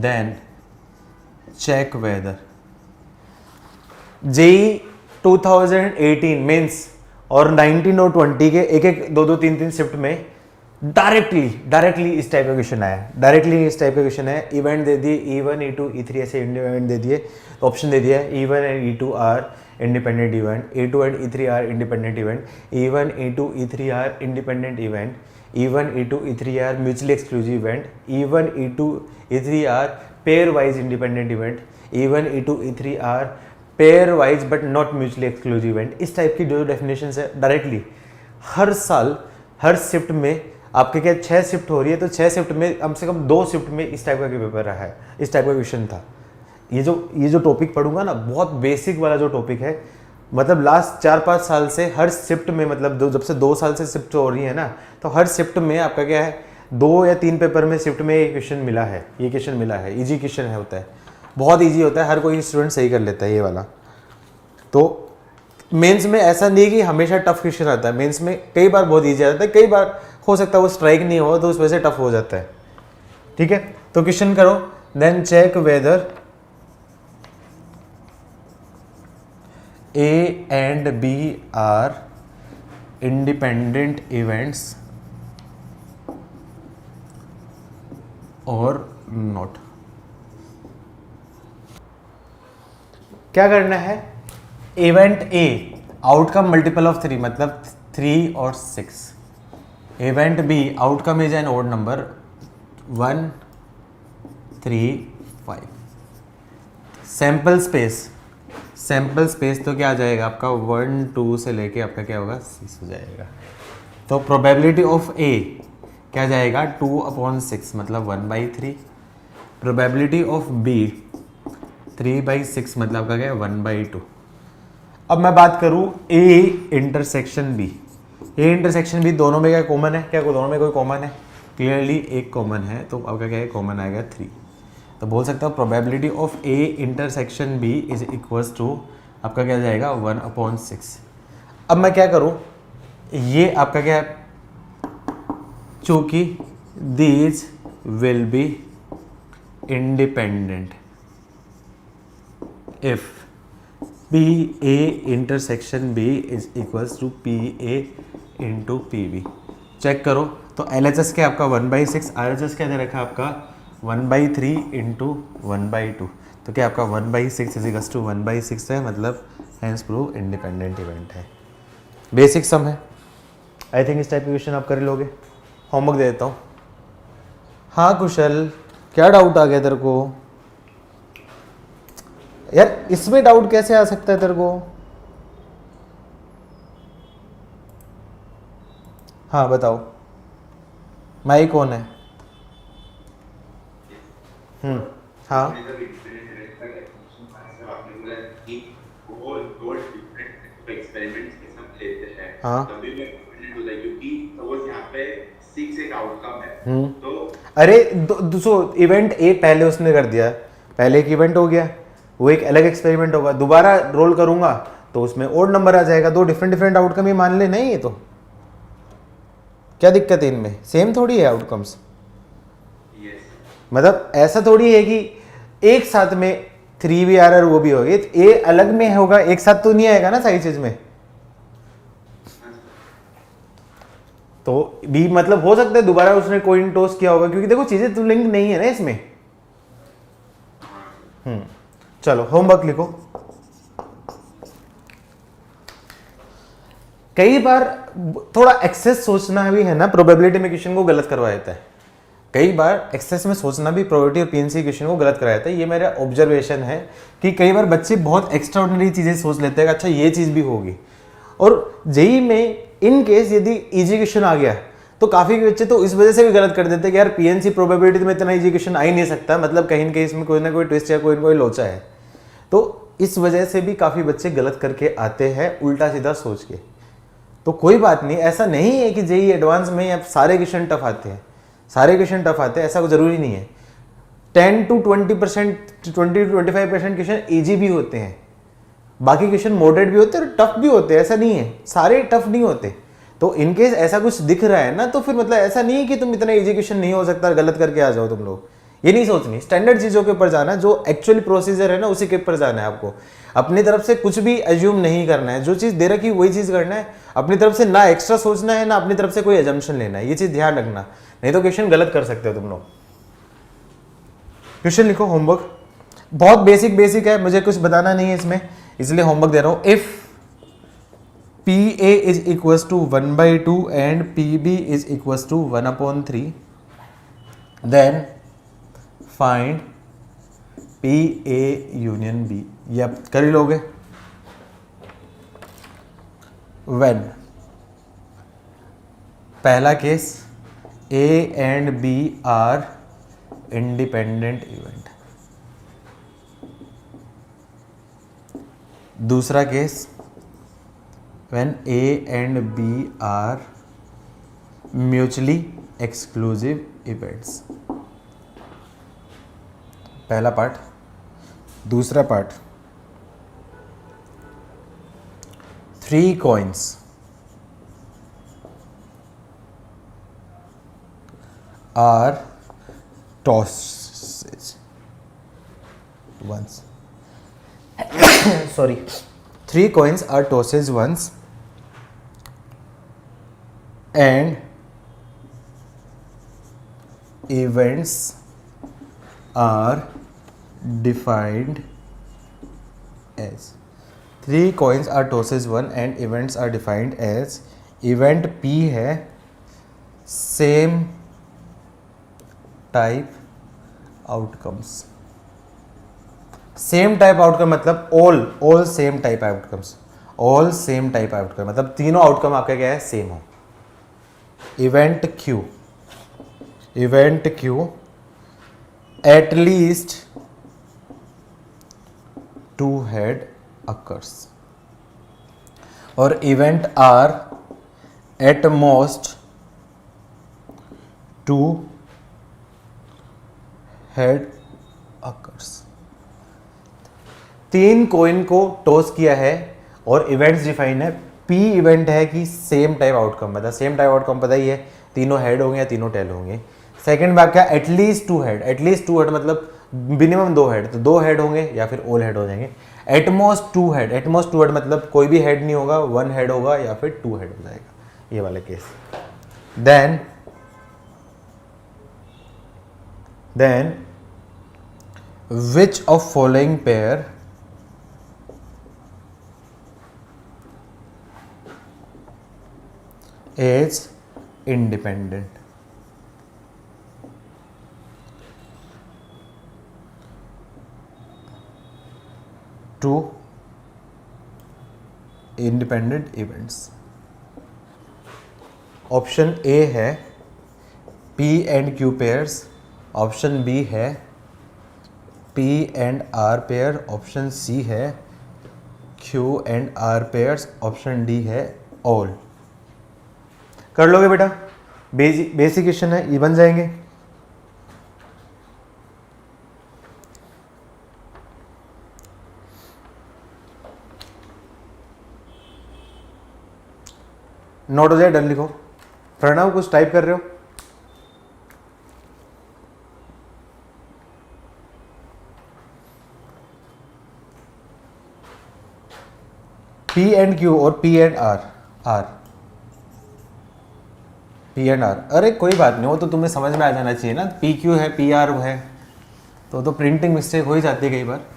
Then check whether JEE 2018 mains और 19 और 20 के एक 2-3 शिफ्ट में डायरेक्टली इस टाइप का क्वेश्चन है। इवेंट दे दिए E1 E2 E3 ऐसे इवेंट दे दिए, ऑप्शन दे दिया E1 and E2 are independent event, E2 and E3 are independent event, E1 E2 E3 are independent event, E1 E2 E3 are mutually exclusive event, E1 E2 E3 are pair-wise independent event, E1 E2 E3 are pair-wise but not mutually exclusive event। इस टाइप की जो डेफिनेशन है डायरेक्टली हर साल हर शिफ्ट में आपके क्या 6 शिफ्ट हो रही है, तो 6 शिफ्ट में कम से कम 2 शिफ्ट में इस टाइप का पेपर रहा है, इस टाइप का क्वेश्चन था। ये जो टॉपिक पढ़ूंगा ना, बहुत बेसिक वाला जो टॉपिक है, मतलब लास्ट 4-5 साल से हर शिफ्ट में, मतलब जब से 2 साल से शिफ्ट हो रही है ना, तो हर शिफ्ट में आपका क्या है, 2 या 3 पेपर में शिफ्ट में ये क्वेश्चन मिला है, ये क्वेश्चन मिला है। इजी क्वेश्चन है, होता है, बहुत इजी होता है, हर कोई स्टूडेंट सही कर लेता है ये वाला। तो मेंस में ऐसा नहीं कि हमेशा टफ क्वेश्चन आता है, मेंस में कई बार बहुत इजी आता है, कई बार हो सकता है वो स्ट्राइक नहीं हो तो उस वजह से टफ हो जाता है। ठीक है, तो क्वेश्चन करो, then check whether A and B are independent events or not। क्या करना है, event A outcome multiple of 3, मतलब 3 और 6। Event B outcome is an odd number 1, 3, 5। Sample space तो क्या आ जाएगा आपका 1, 2 से लेके आपका क्या होगा 6 हो जाएगा। तो प्रोबेबिलिटी ऑफ A क्या जाएगा 2/6, मतलब 1/3। प्रोबेबिलिटी ऑफ B 3/6, मतलब आपका क्या है 1/2। अब मैं बात करूं A intersection B। A intersection B दोनों में क्या कॉमन है, क्या दोनों में कोई कॉमन है, क्लियरली एक कॉमन है, तो आपका क्या है कॉमन आएगा 3। तो बोल सकता हूँ probability of A intersection B is equals to आपका क्या जाएगा 1/6। अब मैं क्या करूँ, ये आपका क्या है, चूंकि these will be independent if PA intersection B is equals to PA into PB। Check करो, तो LHS क्या आपका 1/6, RHS क्या दे रखा है आपका 1/3 इंटू 1/2। तो क्या आपका 1/6 इज इक्वल्स टू 1/6 है, मतलब हैंस प्रूव इंडिपेंडेंट इवेंट है। बेसिक सम है, आई थिंक इस टाइप के क्वेश्चन आप कर लोगे। होमवर्क दे देता हूँ। हाँ कुशल, क्या डाउट आ गया तेरे को यार, इसमें डाउट कैसे आ सकता है तेरे को? हाँ बताओ, माई कौन है? हाँ हाँ तो अरे इवेंट ए पहले उसने कर दिया, पहले एक इवेंट हो गया, वो एक अलग एक्सपेरिमेंट होगा, दोबारा रोल करूंगा तो उसमें ओड नंबर आ जाएगा, 2 डिफरेंट आउटकम ही मान ले। नहीं, ये तो क्या दिक्कत है इनमें, सेम थोड़ी है आउटकम्स। मतलब ऐसा थोड़ी है कि एक साथ में 3 भी आ रहा है वो भी होगी, तो ए अलग में होगा, एक साथ तो नहीं आएगा ना सारी चीज में। तो बी मतलब हो सकता है दोबारा उसने कोइन टॉस किया होगा, क्योंकि देखो चीजें तो लिंक नहीं है ना इसमें। चलो होमवर्क लिखो। कई बार थोड़ा एक्सेस सोचना भी है ना, प्रोबेबिलिटी में क्वेश्चन को गलत करवा देता है। कई बार एक्सेस में सोचना भी प्रोबेबिलिटी और पीएनसी क्वेश्चन को गलत कराया था। ये मेरा ऑब्जर्वेशन है कि कई बार बच्चे बहुत एक्स्ट्राऑर्डिनरी चीजें सोच लेते हैं, अच्छा ये चीज भी होगी। और जेई में इन केस यदि इजी क्वेश्चन आ गया तो काफी बच्चे तो इस वजह से भी गलत कर देते हैं कि यार पीएनसी प्रोबेबिलिटी में इतना इजी क्वेश्चन आ ही नहीं सकता, मतलब कहीं न कहीं इसमें कोई ना कोई ट्विस्ट या कोई ना कोई लोचा है। तो इस वजह से भी काफी बच्चे गलत करके आते हैं उल्टा सीधा सोच के। तो कोई बात नहीं, ऐसा नहीं है कि जेई एडवांस में अब सारे क्वेश्चन टफ आते हैं, सारे क्वेश्चन टफ आते हैं, ऐसा कोई जरूरी नहीं है। 10 to 20%, 20 to 25% क्वेश्चन इजी भी होते हैं, बाकी क्वेश्चन मॉडरेट भी होते हैं और टफ भी होते हैं, ऐसा नहीं है, सारे टफ नहीं होते। तो इनकेस ऐसा कुछ दिख रहा है ना, तो फिर मतलब ऐसा नहीं है कि तुम इतना इजी क्वेश्चन नहीं हो सकता, गलत करके आ जाओ तुम लोग, ये नहीं सोचनी। स्टैंडर्ड चीजों के ऊपर जाना है, जो एक्चुअली प्रोसीजर है ना उसी के ऊपर जाना है आपको। अपनी तरफ से कुछ भी एज्यूम नहीं करना है, जो चीज दे रखी वही चीज करना है। अपनी तरफ से ना एक्स्ट्रा सोचना है, ना अपनी तरफ से कोई एजम्पशन लेना है, ये चीज ध्यान रखना, नहीं तो क्वेश्चन गलत कर सकते हो तुम लोग। क्वेश्चन लिखो, होमवर्क बहुत बेसिक है, मुझे कुछ बताना नहीं है इसमें, इसलिए होमवर्क दे रहा हूं। If PA is equals to 1/2 and PB is equals to 1/3, then find PA union B। ये आप कर ही लोगे। when पहला case A and B are independent event. दूसरा case when A and B are mutually exclusive events. पहला पार्ट। दूसरा part, 3 coins are tossed once. Sorry, 3 coins are tossed once and events are defined as 3 coins are tossed one and events are defined as event P है same type outcomes। Same type outcome मतलब all same type outcomes, all same type outcome मतलब तीनों आउटकम आपका क्या है, सेम हो। Event Q at least 2 head occurs और event R at most 2 head occurs। 3 coin को टॉस किया है और इवेंट्स डिफाइन है। पी इवेंट है कि सेम टाइप आउटकम, मतलब सेम टाइप आउटकम पता ही है, तीनों हेड होंगे या तीनों टेल होंगे। सेकंड वाक्य एटलीस्ट 2 हेड, एटलीस्ट 2 हेड मतलब मिनिमम 2 हेड, तो 2 हेड होंगे या फिर ऑल हेड हो जाएंगे। एटमोस्ट 2 हेड, एटमोस्ट 2 हेड मतलब कोई भी हेड नहीं होगा, 1 हेड होगा या फिर 2 हेड हो जाएगा, ये वाला case. Then which of following pair is independent? 2 independent events। Option A है P and Q pairs, option B है P and R pair, option C है Q and R pairs, option D है ऑल। कर लोगे बेटा, बेसिक क्वेश्चन है, ये बन जाएंगे। नोट हो जाए, डन लिखो। प्रणव कुछ टाइप कर रहे हो? P and Q और P and R, P and R, अरे कोई बात नहीं, वो तो तुम्हें समझ में आ जाना चाहिए ना। P Q है, P R है, तो प्रिंटिंग मिस्टेक हो ही जाती है कई बार।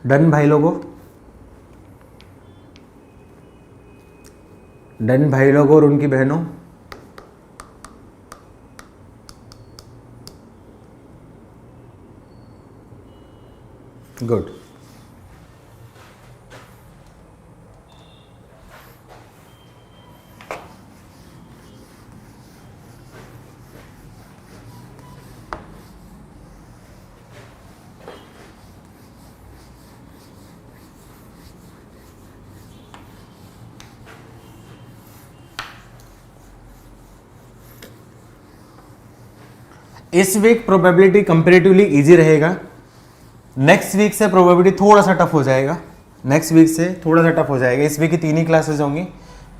डन भाई लोगों, डन भाई लोगों और उनकी बहनों। गुड। इस वीक प्रोबेबिलिटी कंपेरेटिवली इजी रहेगा, नेक्स्ट वीक से प्रोबेबिलिटी थोड़ा सा टफ हो जाएगा, नेक्स्ट वीक से थोड़ा सा टफ हो जाएगा। इस वीक की 3 ही क्लासेस होंगी,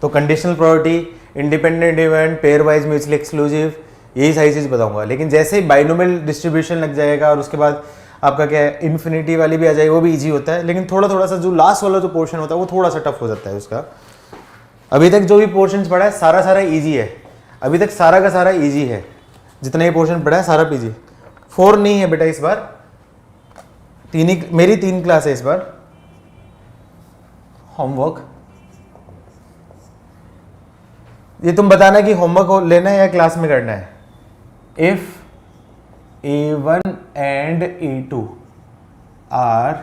तो conditional probability, independent event, pair wise mutually exclusive, यही सारी चीज़ बताऊंगा। लेकिन जैसे ही बाइनोमियल डिस्ट्रीब्यूशन लग जाएगा और उसके बाद आपका क्या है इन्फिनिटी वाली भी आ जाएगी, वो भी ईजी होता है। लेकिन थोड़ा थोड़ा सा जो लास्ट वाला जो पोर्शन होता है वो थोड़ा सा टफ हो जाता है उसका। अभी तक जो भी पोर्शन पढ़ा है सारा ईजी है, अभी तक सारा का सारा ईजी है, जितना ये पोर्शन पढ़ा है सारा पीजी। 4 नहीं है बेटा इस बार, 3 ही, मेरी 3 क्लास है इस बार। होमवर्क ये तुम बताना कि होमवर्क लेना है या क्लास में करना है। If A1 and A2 are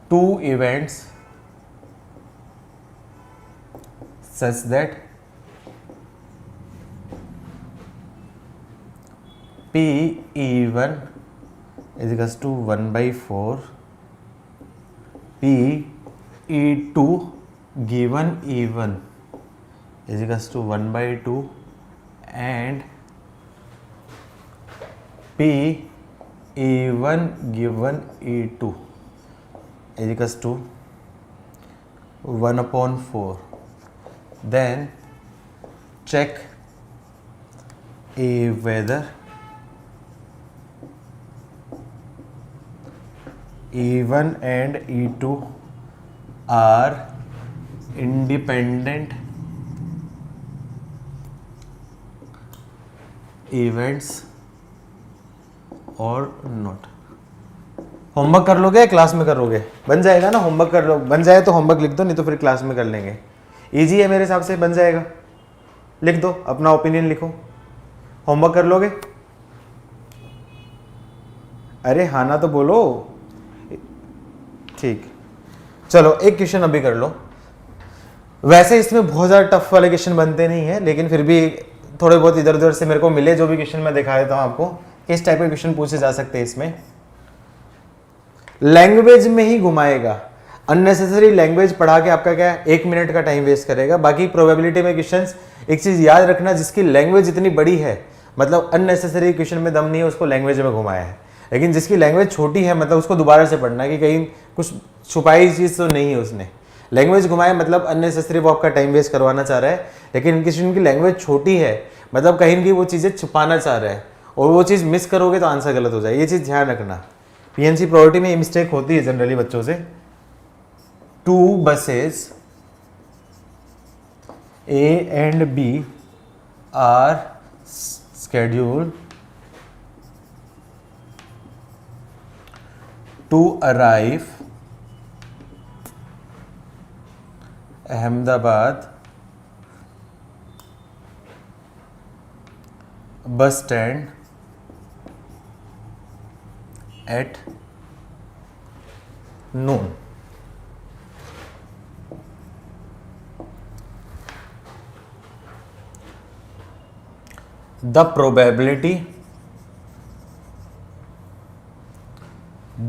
two events such that PE1 is equals to 1/4, PE2 given E1 is equals to 1/2 and PE1 given E2 is equals to 1/4. Then check whether E1 and E2 are independent events और नॉट। होमवर्क कर लोगे या क्लास में करोगे? बन जाएगा ना, होमवर्क कर लो, बन जाए तो होमवर्क लिख दो, नहीं तो फिर क्लास में कर लेंगे। इजी है मेरे हिसाब से, बन जाएगा। लिख दो, अपना ओपिनियन लिखो। होमवर्क कर लोगे? अरे हाँ ना तो बोलो। ठीक, चलो एक क्वेश्चन अभी कर लो। वैसे इसमें बहुत ज़्यादा टफ वाले क्वेश्चन बनते नहीं है, लेकिन फिर भी थोड़े बहुत इधर उधर से मेरे को मिले जो भी क्वेश्चन मैं दिखा देता हूँ आपको, किस टाइप के क्वेश्चन पूछे जा सकते हैं इसमें। लैंग्वेज में ही घुमाएगा, अननेसेसरी लैंग्वेज पढ़ा के आपका क्या 1 मिनट का टाइम वेस्ट करेगा। बाकी प्रोबेबिलिटी में क्वेश्चंस एक चीज याद रखना, जिसकी लैंग्वेज इतनी बड़ी है, मतलब अननेसेसरी क्वेश्चन में दम नहीं है, उसको लैंग्वेज में घुमाया है। लेकिन जिसकी लैंग्वेज छोटी है, मतलब उसको दोबारा से पढ़ना कि कहीं कुछ छुपाई चीज तो नहीं है उसने। लैंग्वेज घुमाए मतलब अननेसेसरी वो आपका टाइम वेस्ट करवाना चाह रहा है, लेकिन किसी की लैंग्वेज छोटी है मतलब कहीं की वो चीज़ें छुपाना चाह रहा है, और वो चीज़ मिस करोगे तो आंसर गलत हो जाए। ये चीज़ ध्यान रखना। पीएनसी प्रोबेबिलिटी में ये मिस्टेक होती है जनरली बच्चों से। 2 buses A and B are scheduled to arrive Ahmedabad bus stand at noon. The probability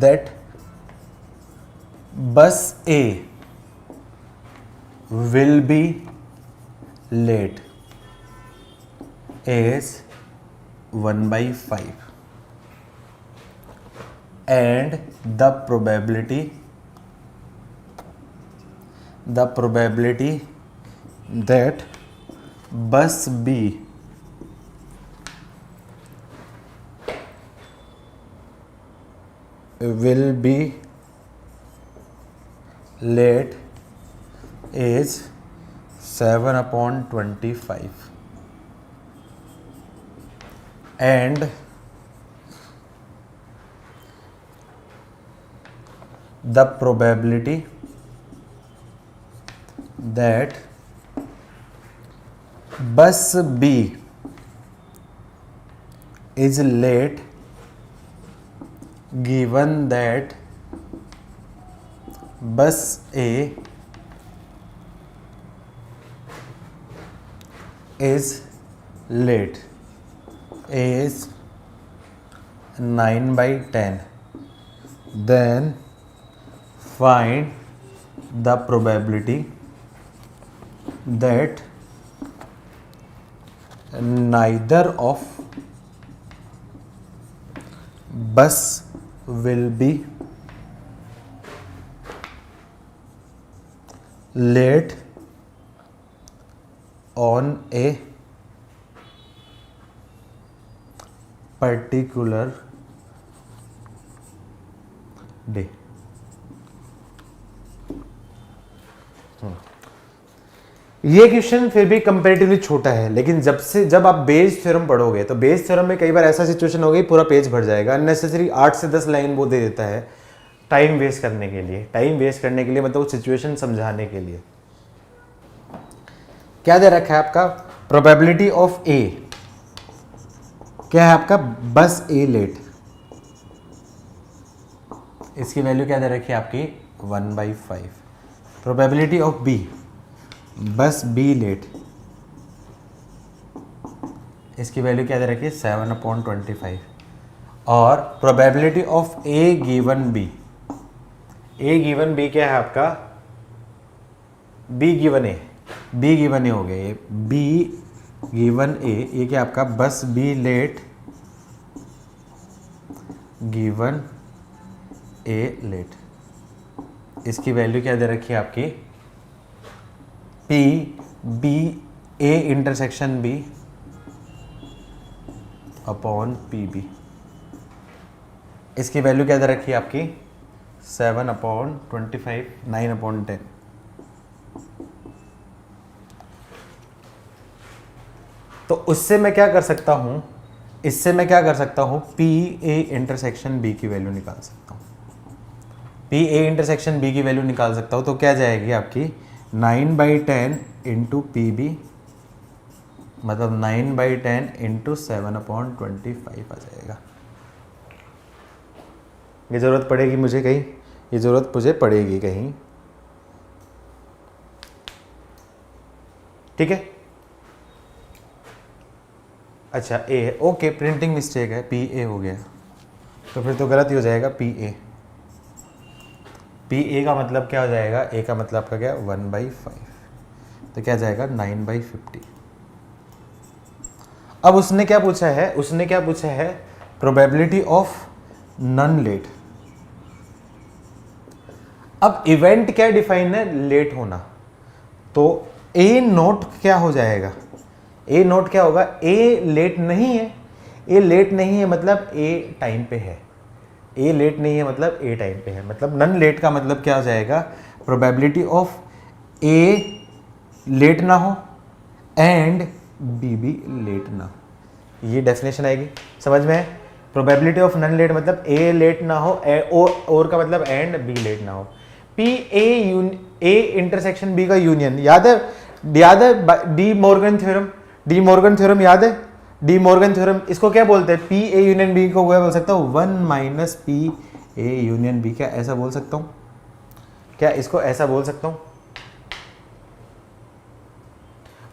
that bus A will be late is 1/5, and the probability that bus B will be late is 7/25, and the probability that bus B is late given that bus A is late is 9/10. Then find the probability that neither of bus will be late on a particular day. ये क्वेश्चन फिर भी कंपैरेटिवली छोटा है, लेकिन जब आप बेस थ्योरम पढ़ोगे तो बेस थ्योरम में कई बार ऐसा सिचुएशन हो गई पूरा पेज भर जाएगा। अननेसेसरी 8 से 10 लाइन वो दे देता है टाइम वेस्ट करने के लिए मतलब वो सिचुएशन समझाने के लिए। क्या दे रखा है आपका, प्रोबेबिलिटी ऑफ ए क्या है आपका, बस ए लेट, इसकी वैल्यू क्या दे रखी है आपकी 1/5। प्रोबेबिलिटी ऑफ बी, बस बी लेट, इसकी वैल्यू क्या दे रखी है 7/25। और probability of A given B, A given B क्या है आपका, B given A, B given A हो गया ये, बी गिवन ए, ये क्या आपका बस B let given A let, इसकी वैल्यू क्या दे रखी है आपकी, P B A intersection B upon P B, इसकी वैल्यू क्या दे रखी है आपकी 7/25, 9/10। तो उससे मैं क्या कर सकता हूं, इससे मैं क्या कर सकता हूं, पी ए इंटरसेक्शन बी की वैल्यू निकाल सकता हूं, पी ए इंटरसेक्शन बी की वैल्यू निकाल सकता हूं। तो क्या जाएगी आपकी 9/10 इंटू पी बी, मतलब 9/10 इंटू 7/25 आ जाएगा। ये ज़रूरत पड़ेगी मुझे कहीं, ये ज़रूरत मुझे पड़ेगी कहीं, ठीक है। अच्छा ए है, ओके, प्रिंटिंग मिस्टेक है, पी ए हो गया, तो फिर तो गलत ही हो जाएगा, पी ए, पी ए का मतलब क्या हो जाएगा, ए का मतलब आपका क्या 1/5, तो क्या जाएगा 9/50। अब उसने क्या पूछा है, उसने क्या पूछा है, प्रोबेबिलिटी ऑफ नन लेट। अब इवेंट क्या डिफाइन है, लेट होना, तो ए नोट क्या हो जाएगा, ए नोट क्या होगा, ए लेट नहीं है, ए लेट नहीं है मतलब ए टाइम पे है, ए लेट नहीं है मतलब ए टाइम पे है, मतलब नन लेट का मतलब क्या हो जाएगा, प्रोबेबिलिटी ऑफ ए लेट ना हो एंड बी भी लेट ना हो, ये डेफिनेशन आएगी, समझ में है। प्रोबेबिलिटी ऑफ नन लेट मतलब ए लेट ना हो, और का मतलब एंड बी लेट ना हो। पी ए इंटरसेक्शन बी का यूनियन याद है De Morgan theorem, De Morgan theorem याद है, डी मॉर्गन थ्योरम, इसको क्या बोलते हैं, पी ए यूनियन बी को क्या बोल सकता हूँ, 1 - पी ए यूनियन बी, क्या ऐसा बोल सकता हूँ, क्या इसको ऐसा बोल सकता हूँ।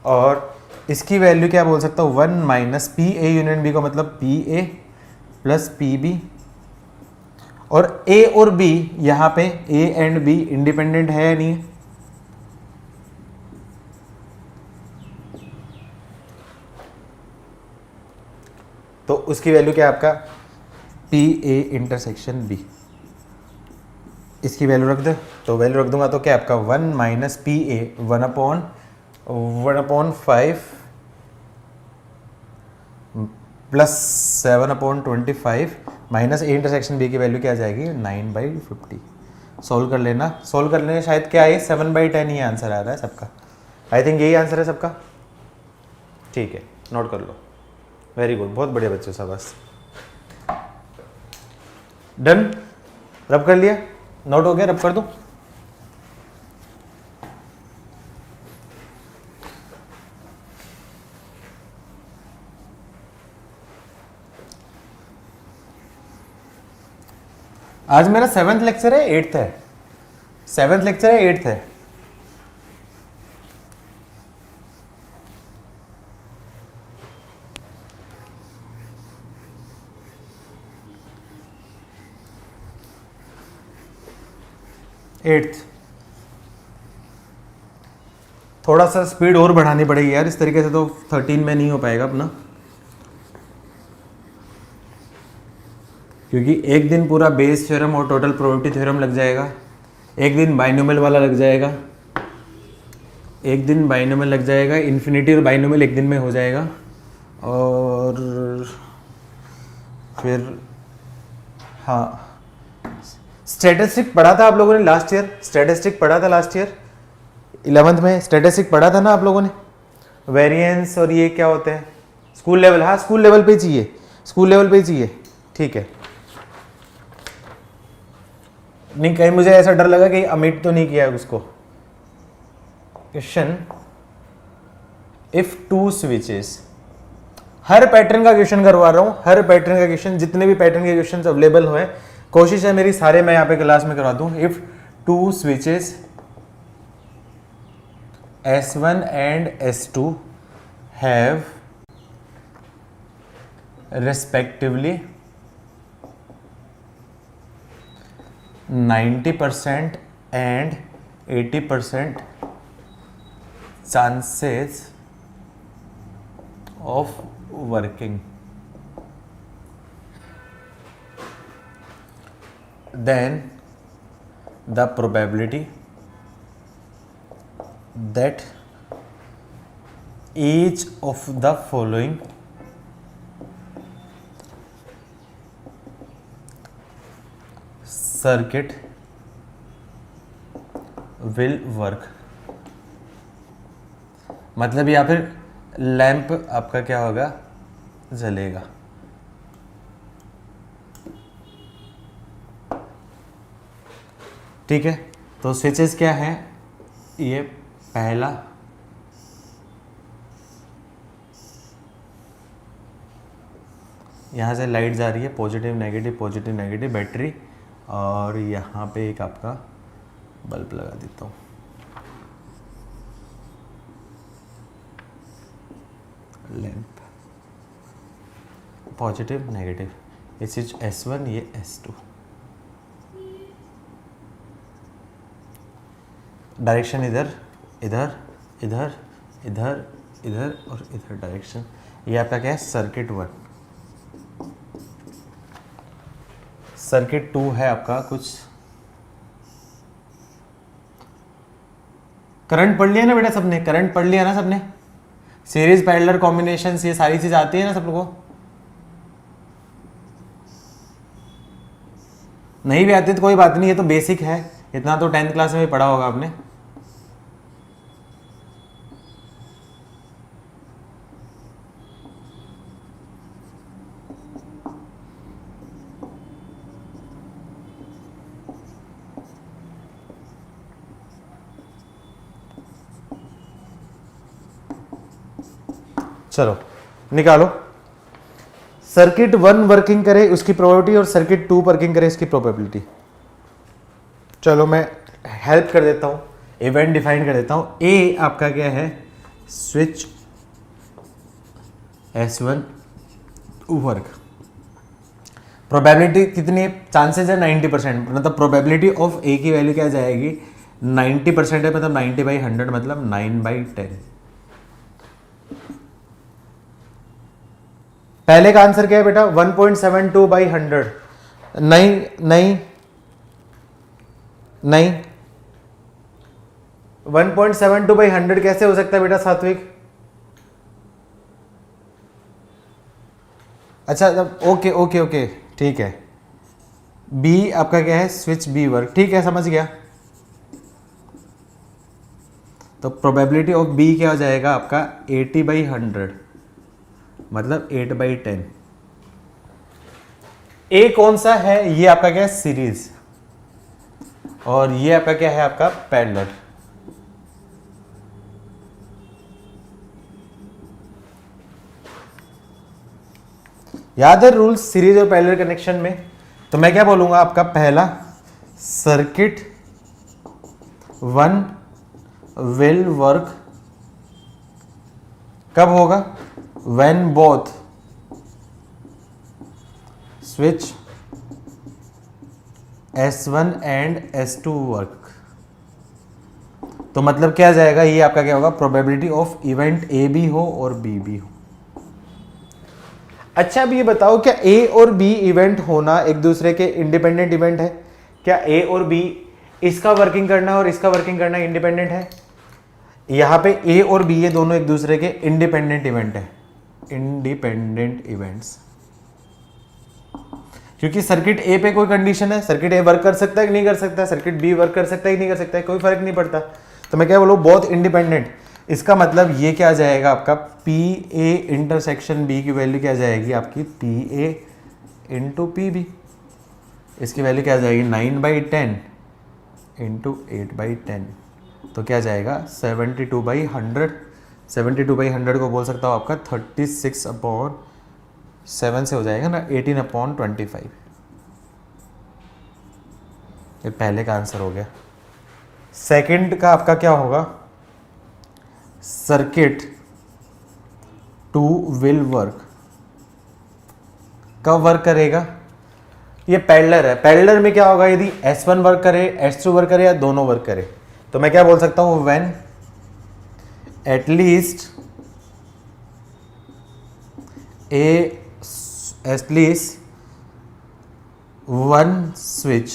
और इसकी वैल्यू क्या बोल सकता हूँ, 1 - पी ए यूनियन बी का मतलब P A plus P B, और ए और बी यहाँ पे ए एंड बी इंडिपेंडेंट है या नहीं, तो उसकी वैल्यू क्या है आपका पी ए इंटरसेक्शन बी, इसकी वैल्यू रख दे, तो वैल्यू रख दूंगा तो क्या आपका 1 - P A 1/5 plus 7/25 minus A intersection B की वैल्यू क्या आ जाएगी 9/50। सोल्व कर लेना, सोल्व कर लेना, शायद क्या है 7/10 ही आंसर आ रहा है सबका, आई थिंक यही आंसर है सबका, ठीक है, नोट कर लो, वेरी गुड, बहुत बढ़िया बच्चों, शाबाश, डन, रब कर लिया, नोट हो गया, रब कर दो। आज मेरा 7th लेक्चर है, 8th है, 7th लेक्चर है, 8th है, थोड़ा सा स्पीड और बढ़ानी पड़ेगी यार, इस तरीके से तो 13 में नहीं हो पाएगा अपना, क्योंकि एक दिन पूरा बेस थ्योरम और टोटल प्रोबेबिलिटी थ्योरम लग जाएगा, एक दिन बाइनोमियल वाला लग जाएगा, एक दिन बाइनोमियल लग जाएगा, इन्फिनिटी और बाइनोमियल एक दिन में हो जाएगा, और फिर हाँ स्टैटिस्टिक पढ़ा था आप लोगों ने लास्ट ईयर, स्टैटिस्टिक पढ़ा था लास्ट ईयर 11th में, स्टैटिस्टिक पढ़ा था ना आप लोगों ने, वेरिएंस और ये क्या होते हैं, स्कूल लेवल, हाँ स्कूल लेवल पे चाहिए, स्कूल लेवल पे चाहिए, ठीक है। नहीं कहीं मुझे ऐसा डर लगा कि अमिट तो नहीं किया है उसको। Question if two switches, her pattern का क्वेश्चन करवा रहा हूं, हर पैटर्न का क्वेश्चन, जितने भी पैटर्न के क्वेश्चन अवेलेबल हुए कोशिश है मेरी सारे मैं यहाँ पे क्लास में करवा दूं। If two switches S1 and S2 have respectively 90% and 80% chances of working, then the probability that each of the following circuit will work, मतलब या फिर लैंप आपका क्या होगा, जलेगा। ठीक है, तो स्विचेस क्या है, ये पहला, यहाँ से लाइट जा रही है, पॉजिटिव नेगेटिव बैटरी, और यहाँ पे एक आपका बल्ब लगा देता हूँ। लैंप पॉजिटिव नेगेटिव, ये स्विच S1, ये S2। डायरेक्शन इधर इधर इधर इधर इधर और इधर डायरेक्शन। ये आपका क्या है, सर्किट 1। सर्किट 2 है आपका कुछ, करंट पढ़ लिया ना बेटा सबने, करंट पढ़ लिया ना सबने, सीरीज पैरेलल कॉम्बिनेशन, ये सारी चीज आती है ना सब लोगों को। नहीं भी आती तो कोई बात नहीं, ये तो बेसिक है, इतना तो 10th क्लास में भी पढ़ा होगा आपने। चलो निकालो, सर्किट 1 वर्किंग करे उसकी प्रोबेबिलिटी और सर्किट 2 वर्किंग करे इसकी प्रोबेबिलिटी। चलो मैं हेल्प कर देता हूँ, इवेंट डिफाइन कर देता हूँ। ए आपका क्या है, स्विच S1 वर्क, प्रोबेबिलिटी कितनी है, चांसेस है 90%, मतलब प्रोबेबिलिटी ऑफ ए की वैल्यू क्या जाएगी, 90% है, मतलब 90/100 मतलब 9/10। पहले का आंसर क्या है बेटा, 1.72/100। नहीं 1.72/100 कैसे हो सकता है बेटा सात्विक? अच्छा ओके ठीक है। बी आपका क्या है, स्विच बी वर्क, ठीक है समझ गया। तो प्रोबेबिलिटी ऑफ बी क्या हो जाएगा आपका, 80/100 मतलब 8/10। ए कौन सा है, ये आपका क्या है, सीरीज, और ये आपका क्या है, आपका पैरेलल। याद है रूल्स सीरीज और पैरेलल कनेक्शन में? तो मैं क्या बोलूंगा, आपका पहला सर्किट 1 विल वर्क कब होगा, when both switch S1 and S2 work। तो मतलब क्या जाएगा, ये आपका क्या होगा, प्रोबेबिलिटी ऑफ इवेंट ए भी हो और बी भी हो। अच्छा अब ये बताओ, क्या ए और बी इवेंट होना एक दूसरे के इंडिपेंडेंट इवेंट है? क्या ए और बी, इसका वर्किंग करना और इसका वर्किंग करना इंडिपेंडेंट है? यहां पे ए और बी ये दोनों एक दूसरे के इंडिपेंडेंट इवेंट है, इंडिपेंडेंट इवेंट्स। क्योंकि सर्किट ए पे कोई कंडीशन है, सर्किट ए वर्क कर सकता है कि नहीं कर सकता है, सर्किट बी वर्क कर सकता है कि नहीं कर सकता है, कोई फर्क नहीं पड़ता। तो मैं क्या बोलूँ, बोथ इंडिपेंडेंट। इसका मतलब ये क्या आ जाएगा आपका, पी ए इंटरसेक्शन बी की वैल्यू क्या आ जाएगी आपकी, P A into P B. इसकी वैल्यू क्या आ जाएगी, 9/10 इंटू 8/10। तो क्या जाएगा 72/100। 72/100 को बोल सकता हूँ आपका 36/7 से हो जाएगा ना, 18/25। ये पहले का आंसर हो गया। सेकंड का आपका क्या होगा, सर्किट 2 विल वर्क, कब वर्क करेगा, ये पैरेलल है, पैरेलल में क्या होगा, यदि S1 वर्क करे, S2 वर्क करे या दोनों वर्क करे, तो मैं क्या बोल सकता हूं, when at least one switch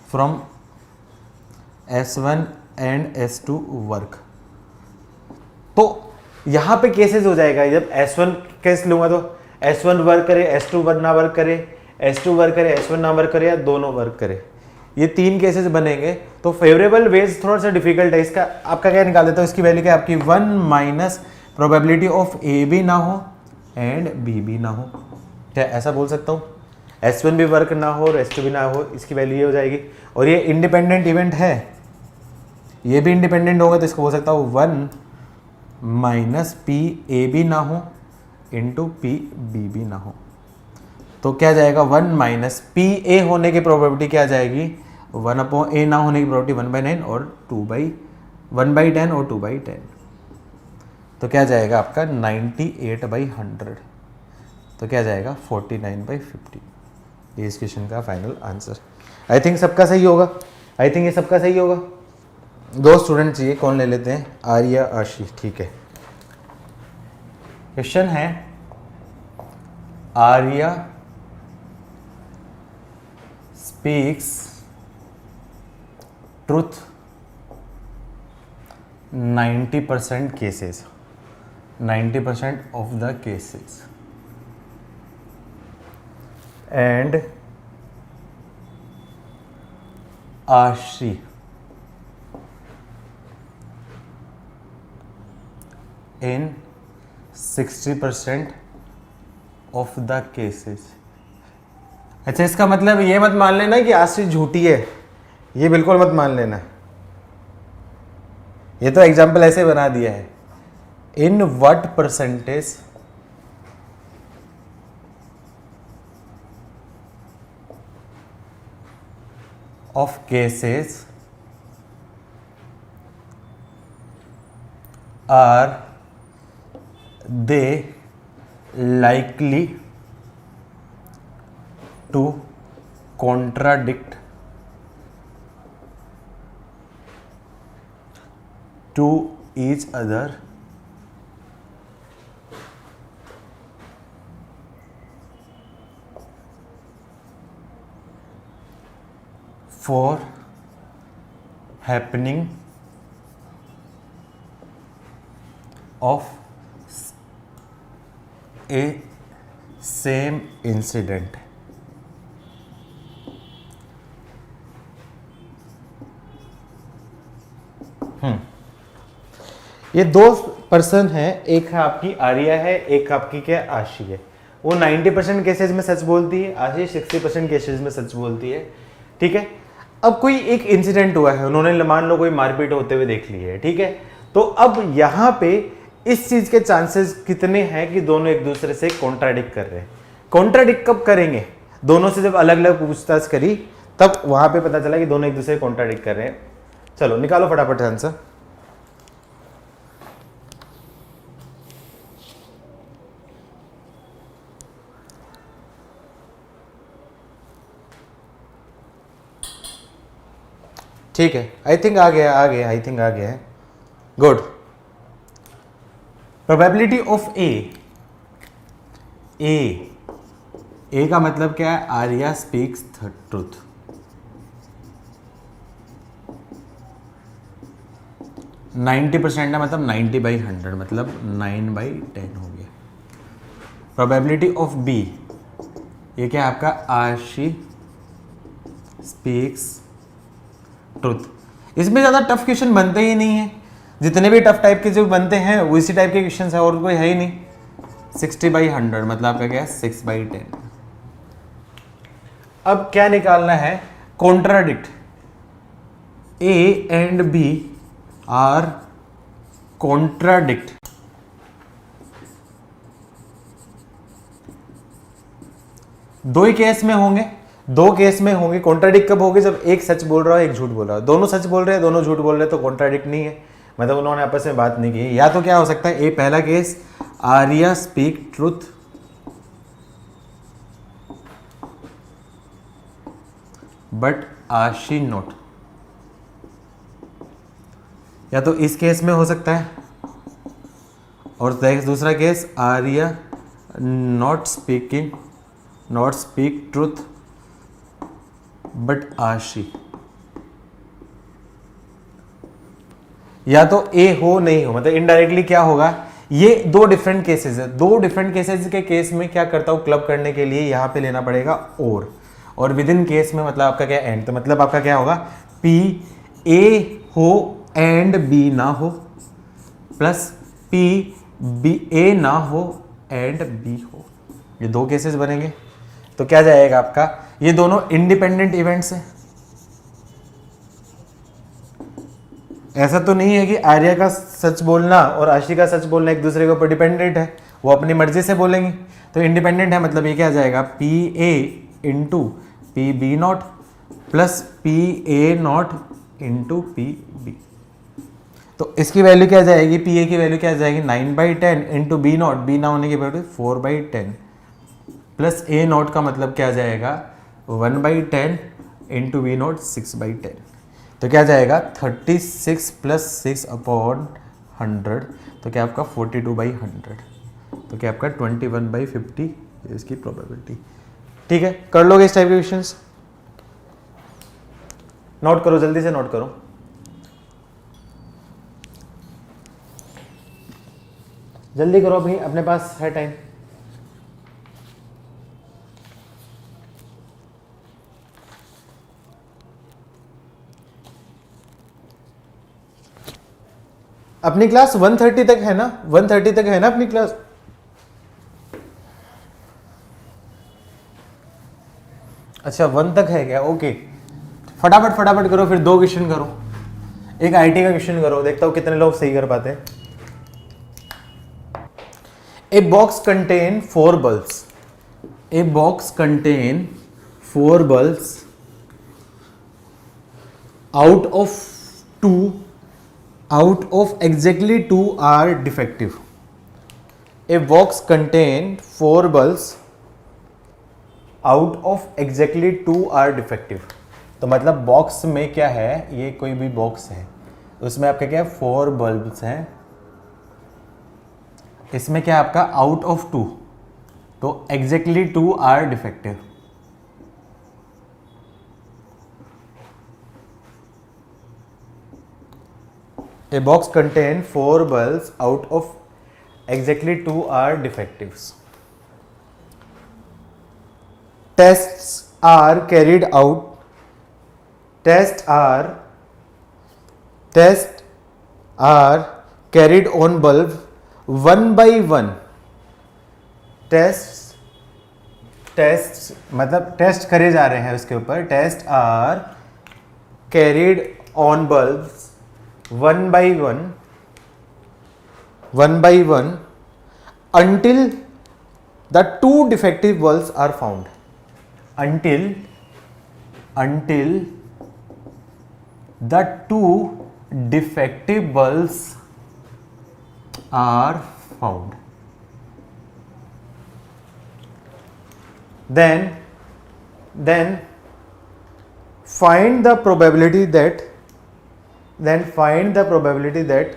from S1 and S2 work. तो यहां पे केसेस हो जाएगा, जब S1 केस लूंगा तो S1 वर्क करे, S2 वर्क ना वर्क करे, S2 वर्क करे, S1 ना वर्क करे या दोनों वर्क करे, ये 3 केसेस बनेंगे। तो फेवरेबल वेज थोड़ा सा डिफिकल्ट है, इसका आपका क्या निकाल देता हूँ, इसकी वैल्यू क्या है आपकी 1 माइनस प्रोबेबिलिटी ऑफ ए भी ना हो एंड बी भी ना हो, क्या ऐसा बोल सकता हूँ, S1 भी वर्क ना हो और S2 भी ना हो, इसकी वैल्यू ये हो जाएगी। और ये इंडिपेंडेंट इवेंट है, ये भी इंडिपेंडेंट होगा, तो इसको बोल सकता हूँ 1 माइनस पी ए भी ना हो इंटू पी बी भी ना हो। तो क्या जाएगा, 1 माइनस पी ए होने की प्रोबेबिलिटी क्या जाएगी, 1/a ना होने की प्रोबेबिलिटी 1/9 और 1/10 और 2/10। तो क्या जाएगा आपका 98/100, तो क्या जाएगा 49/50। ये इस क्वेश्चन का फाइनल आंसर। आई थिंक सबका सही होगा, आई थिंक ये सबका सही होगा। 2 स्टूडेंट चाहिए, कौन ले लेते हैं, आर्या आशी, ठीक है। क्वेश्चन है, Arya speaks truth 90% cases, 90% of the cases and आशी in 60% ऑफ द केसेस। अच्छा, इसका मतलब ये मत मान लेना कि आशी झूठी है, ये बिल्कुल मत मान लेना, ये तो एग्जाम्पल ऐसे बना दिया है। In what percentage of cases are they likely to contradict to each other for happening of a same incident। ये 2 पर्सन है, एक है आपकी आर्या है, एक आपकी क्या आशी है। वो 90% केसेस में सच बोलती है, आशी 60% केसेस में सच बोलती है, ठीक है। अब कोई एक इंसिडेंट हुआ है, उन्होंने मान लो कोई मारपीट होते हुए देख ली है, ठीक है। तो अब यहां पे इस चीज के चांसेस कितने हैं कि दोनों एक दूसरे से कॉन्ट्राडिक्ट कर रहे हैं। कॉन्ट्राडिक्ट कब करेंगे, दोनों से जब अलग अलग पूछताछ करी तब वहां पे पता चला कि दोनों एक दूसरे से कॉन्ट्राडिक्ट कर रहे हैं। चलो निकालो फटाफट आंसर। ठीक है, आई थिंक आ गया, आई थिंक आ गया है। गुड। प्रोबेबिलिटी ऑफ ए का मतलब क्या है, Arya speaks truth. Ninety percent है मतलब 90/100 मतलब 9/10 हो गया। प्रोबेबिलिटी ऑफ बी, ये क्या है आपका, आशी स्पीक्स ट्रुथ। इसमें ज़्यादा टफ क्वेश्चन बनते ही नहीं है, जितने भी टफ टाइप के जो बनते हैं वो इसी टाइप के क्वेश्चन है और कोई है ही नहीं। 60/100 मतलब आपका क्या है 6/10। अब क्या निकालना है, contradict. A and B are contradict. दो ही केस में होंगे, दो केस में होंगे। कॉन्ट्राडिक्ट कब होगी? जब एक सच बोल रहा है, एक झूठ बोल रहा है। दोनों सच बोल रहे हैं, दोनों झूठ बोल रहे हैं, तो कॉन्ट्राडिक्ट नहीं है, मतलब उन्होंने आपस में बात नहीं की। या तो क्या हो सकता है, ए पहला case, Arya speak truth, but आशी नॉट। या तो इस केस में हो सकता है, और दूसरा case, Arya not speak truth but आशी। या तो ए हो नहीं हो, मतलब इनडायरेक्टली क्या होगा, ये दो डिफरेंट केसेस है। दो डिफरेंट केसेस के केस में क्या करता हूं, क्लब करने के लिए यहां पे लेना पड़ेगा और विद इन केस में मतलब आपका क्या, एंड। तो मतलब आपका क्या होगा, पी ए हो एंड बी ना हो, प्लस पी बी ए ना हो एंड बी हो। ये दो केसेस बनेंगे। तो क्या जाएगा आपका, ये दोनों इंडिपेंडेंट इवेंट्स हैं। ऐसा तो नहीं है कि आर्या का सच बोलना और आशी का सच बोलना एक दूसरे के ऊपर डिपेंडेंट है, वो अपनी मर्जी से बोलेंगे। तो इंडिपेंडेंट है, मतलब ये क्या जाएगा, P A into P B not plus P A not into P B. तो इसकी वैल्यू क्या जाएगी, पी ए की वैल्यू क्या जाएगी, 9/10 इंटू बी नॉट, बी ना होने की वैल्यू 4/10 प्लस ए नॉट का मतलब क्या जाएगा, 1/10 इंटू बी नॉट 6/10। तो क्या जाएगा, 36 प्लस 6/100। तो क्या आपका 42/100। तो क्या आपका 21/50 इसकी प्रोबेबिलिटी। ठीक है, कर लोगे इस टाइप के क्वेश्चंस? नोट करो, जल्दी से नोट करो। जल्दी करो, अभी अपने पास है टाइम। अपनी क्लास 1:30 तक है ना, 1:30 तक है ना अपनी क्लास? अच्छा 1 तक है क्या? ओके, फटाफट फटाफट करो, फिर 2 क्वेश्चन करो। एक आईटी का क्वेश्चन करो, देखता हूं कितने लोग सही कर पाते हैं। A box contain 4 bulbs. A box contain 4 bulbs out of exactly 2 are defective. A box contain 4 bulbs out of exactly 2 are defective. तो मतलब बॉक्स में क्या है, ये कोई भी बॉक्स है, उसमें आपका क्या है, 4 बल्ब्स हैं। इसमें क्या आपका आउट ऑफ 2, तो exactly 2 are defective. A box contain 4 bulbs out of exactly 2 are defectives. Tests are carried out. Tests are carried on bulb one by one. Tests मतलब टेस्ट करे जा रहे हैं उसके ऊपर। Test are carried on bulbs one by one until the 2 defective bulbs are found. Until the 2 defective bulbs are found. Then find the probability that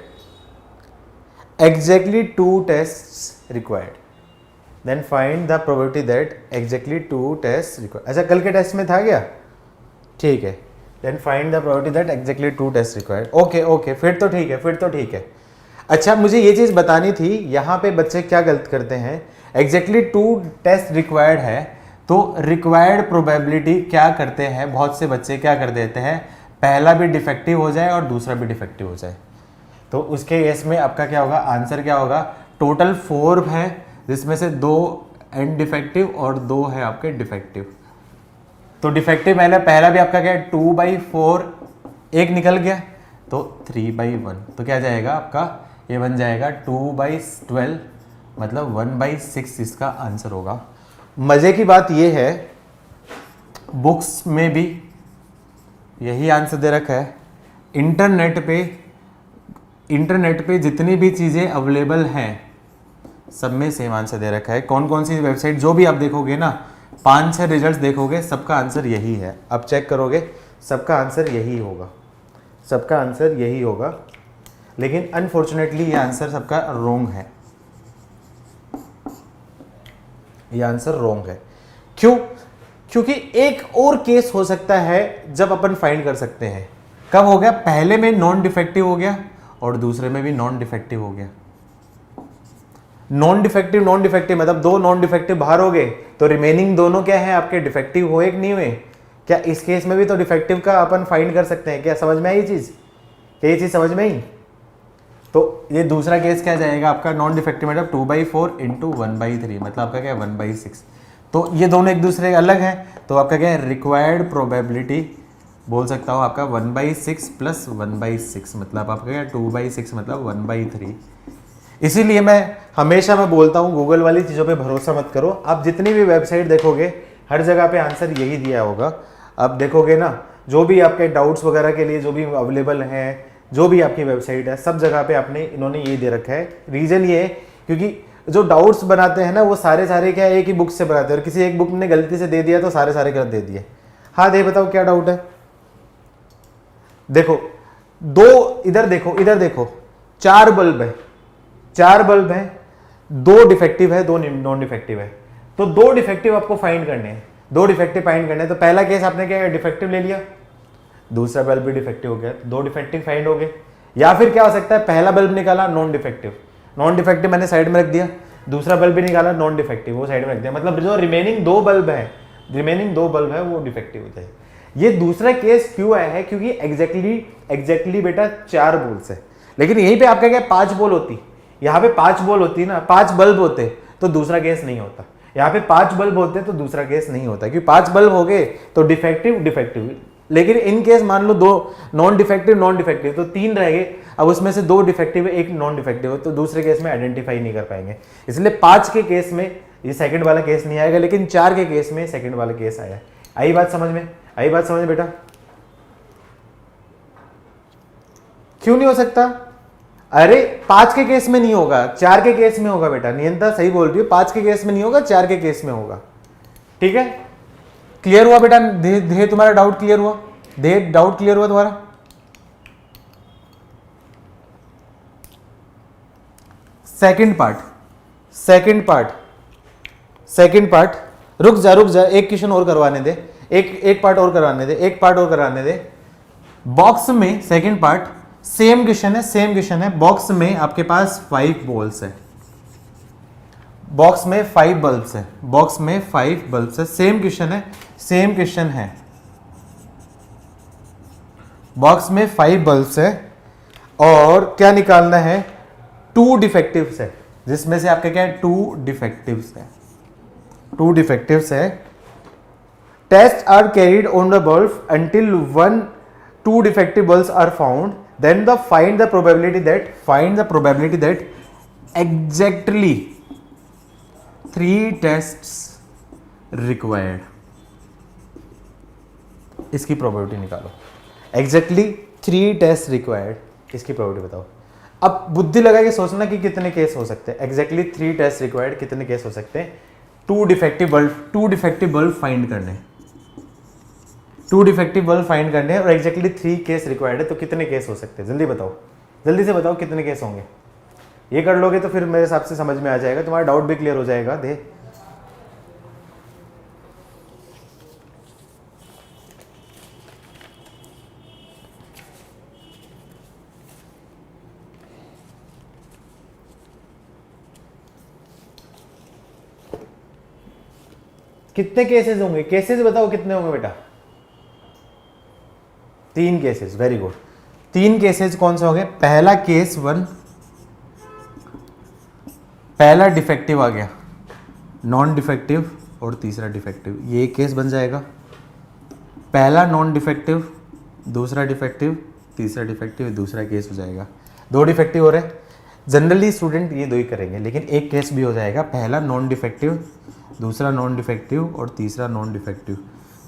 exactly 2 tests required. Then find the probability that exactly 2 tests required. अच्छा कल के टेस्ट में था क्या? ठीक है। Then find the probability that exactly 2 tests required. Okay, फिर तो ठीक है। अच्छा मुझे ये चीज़ बतानी थी, यहाँ पे बच्चे क्या गलत करते हैं, exactly 2 टेस्ट रिक्वायर्ड है, तो रिक्वायर्ड प्रोबेबिलिटी क्या करते हैं, बहुत से बच्चे क्या कर देते हैं, पहला भी डिफेक्टिव हो जाए और दूसरा भी डिफेक्टिव हो जाए। तो उसके केस में आपका क्या होगा, आंसर क्या होगा, टोटल 4 है जिसमें से 2 एंड डिफेक्टिव और 2 है आपके डिफेक्टिव। तो डिफेक्टिव पहला भी आपका क्या है, 2/4 एक निकल गया, तो 3/1। तो क्या जाएगा आपका, ये बन जाएगा 2/12, मतलब 1/6 इसका आंसर होगा। मज़े की बात ये है, बुक्स में भी यही आंसर दे रखा है। इंटरनेट पे जितनी भी चीज़ें अवेलेबल हैं सब में सेम आंसर दे रखा है। कौन कौन सी वेबसाइट जो भी आप देखोगे ना, 5-6 रिजल्ट्स देखोगे, सबका आंसर यही है। अब चेक करोगे, सबका आंसर यही होगा, सबका आंसर यही होगा। लेकिन अनफॉर्चुनेटली ये आंसर सबका रोंग है, ये आंसर रोंग है। क्यों? क्योंकि एक और केस हो सकता है जब अपन फाइंड कर सकते हैं। कब हो गया? पहले में नॉन डिफेक्टिव हो गया और दूसरे में भी नॉन डिफेक्टिव हो गया। नॉन डिफेक्टिव मतलब दो नॉन डिफेक्टिव बाहर हो गए, तो रिमेनिंग दोनों क्या है आपके, डिफेक्टिव हुए कि नहीं हुए? क्या इस केस में भी तो डिफेक्टिव का अपन फाइंड कर सकते हैं? क्या समझ में आई ये चीज? क्या ये चीज समझ में आई? तो ये दूसरा केस क्या जाएगा आपका, नॉन डिफेक्टिव मतलब 2/4 इंटू 1/3, मतलब आपका क्या है 1/6। तो ये दोनों एक दूसरे अलग हैं, तो आपका क्या है, रिक्वायर्ड प्रोबेबिलिटी बोल सकता हूँ आपका 1/6 प्लस 1/6, मतलब आपका क्या 2/6 मतलब 1/3। इसीलिए मैं बोलता हूँ गूगल वाली चीज़ों पे भरोसा मत करो। आप जितनी भी वेबसाइट देखोगे हर जगह पे आंसर यही दिया होगा। आप देखोगे ना, जो भी आपके डाउट्स वगैरह के लिए जो भी अवेलेबल हैं, जो भी आपकी वेबसाइट है, सब जगह पे इन्होंने ये दे रखा है। रीज़न ये है क्योंकि जो डाउट्स बनाते हैं ना वो सारे क्या एक ही बुक से बनाते हैं, और किसी एक बुक ने गलती से दे दिया तो सारे गलत दे दिए। हाँ दे बताओ क्या डाउट है? देखो इधर देखो 4 बल्ब है, 4 बल्ब है, 2 डिफेक्टिव है, 2 नॉन डिफेक्टिव है। तो 2 डिफेक्टिव आपको फाइंड करने हैं, 2 डिफेक्टिव फाइंड करने हैं। तो पहला केस आपने क्या डिफेक्टिव ले लिया, दूसरा बल्ब भी डिफेक्टिव हो गया, 2 डिफेक्टिव फाइंड हो गए। या फिर क्या हो सकता है, पहला बल्ब निकाला नॉन डिफेक्टिव मैंने साइड में रख दिया, दूसरा बल्ब भी निकाला नॉन डिफेक्टिव, वो साइड में रख दिया, मतलब जो रिमेनिंग 2 बल्ब है वो डिफेक्टिव हो जाए। ये दूसरा केस क्यों आया है? क्योंकि एग्जैक्टली बेटा 4 बोल्स है, लेकिन यहीं पे आपका क्या 5 बोल होती, यहाँ पे 5 बोल होती ना, 5 बल्ब होते तो दूसरा केस नहीं होता। यहाँ पे 5 बल्ब होते तो दूसरा केस नहीं होता, क्योंकि 5 बल्ब हो गए तो डिफेक्टिव। लेकिन इन केस मान लो 2 नॉन डिफेक्टिव तो 3 रह गए। अब उसमें से 2 डिफेक्टिव है, 1 नॉन डिफेक्टिव है, तो दूसरे केस में आइडेंटिफाई नहीं कर पाएंगे। इसलिए 5 के केस में ये सेकंड वाला केस नहीं आएगा, लेकिन 4 के केस में सेकंड वाला केस आया। आई बात समझ में? बेटा? क्यों नहीं हो सकता? अरे 5 के केस में नहीं होगा, 4 के केस में होगा बेटा। नियंता सही बोल रही है, 5 के केस में नहीं होगा, 4 के केस में होगा। ठीक है, क्लियर हुआ बेटा? तुम्हारा डाउट क्लियर हुआ? डाउट क्लियर हुआ तुम्हारा? सेकंड पार्ट रुक जा, एक क्वेश्चन और करवाने दे, एक पार्ट और करवाने दे। बॉक्स में सेकंड पार्ट सेम क्वेश्चन है। बॉक्स में आपके पास 5 बॉल्स है, बॉक्स में 5 बल्ब्स है, सेम क्वेश्चन है। बॉक्स में 5 बल्ब्स है और क्या निकालना है, 2 डिफेक्टिव्स है, जिसमें से आपके क्या है 2 डिफेक्टिव्स है। Test are carried on the bulb until 2 defective bulbs are found, then find the probability that exactly 3 tests required। इसकी प्रोबेबिलिटी निकालो। एग्जैक्टली 3 टेस्ट रिक्वायर्ड, इसकी प्रोबेबिलिटी बताओ। अब बुद्धि लगा के सोचना कि कितने केस हो सकते हैं। एग्जैक्टली 3 टेस्ट रिक्वायर्ड, कितने केस हो सकते हैं? 2 डिफेक्टिव बल्ब फाइंड करने, 2 डिफेक्टिव बल्ब फाइंड करने हैं और एग्जैक्टली 3 केस रिक्वायर्ड है। तो कितने केस हो सकते हैं? जल्दी से बताओ कितने केस होंगे। ये कर लोगे तो फिर मेरे हिसाब से समझ में आ जाएगा, तुम्हारा डाउट भी क्लियर हो जाएगा। कितने केसेस होंगे? केसेस बताओ कितने होंगे बेटा? 3 केसेस, वेरी गुड। 3 केसेस कौन से होंगे? पहला केस 1, पहला डिफेक्टिव आ गया, नॉन डिफेक्टिव और तीसरा डिफेक्टिव, ये केस बन जाएगा। पहला नॉन डिफेक्टिव, दूसरा डिफेक्टिव, तीसरा डिफेक्टिव, दूसरा केस हो जाएगा। 2 डिफेक्टिव हो रहे, जनरली स्टूडेंट ये दो ही करेंगे, लेकिन एक केस भी हो जाएगा, पहला नॉन डिफेक्टिव, दूसरा नॉन डिफेक्टिव और तीसरा नॉन डिफेक्टिव।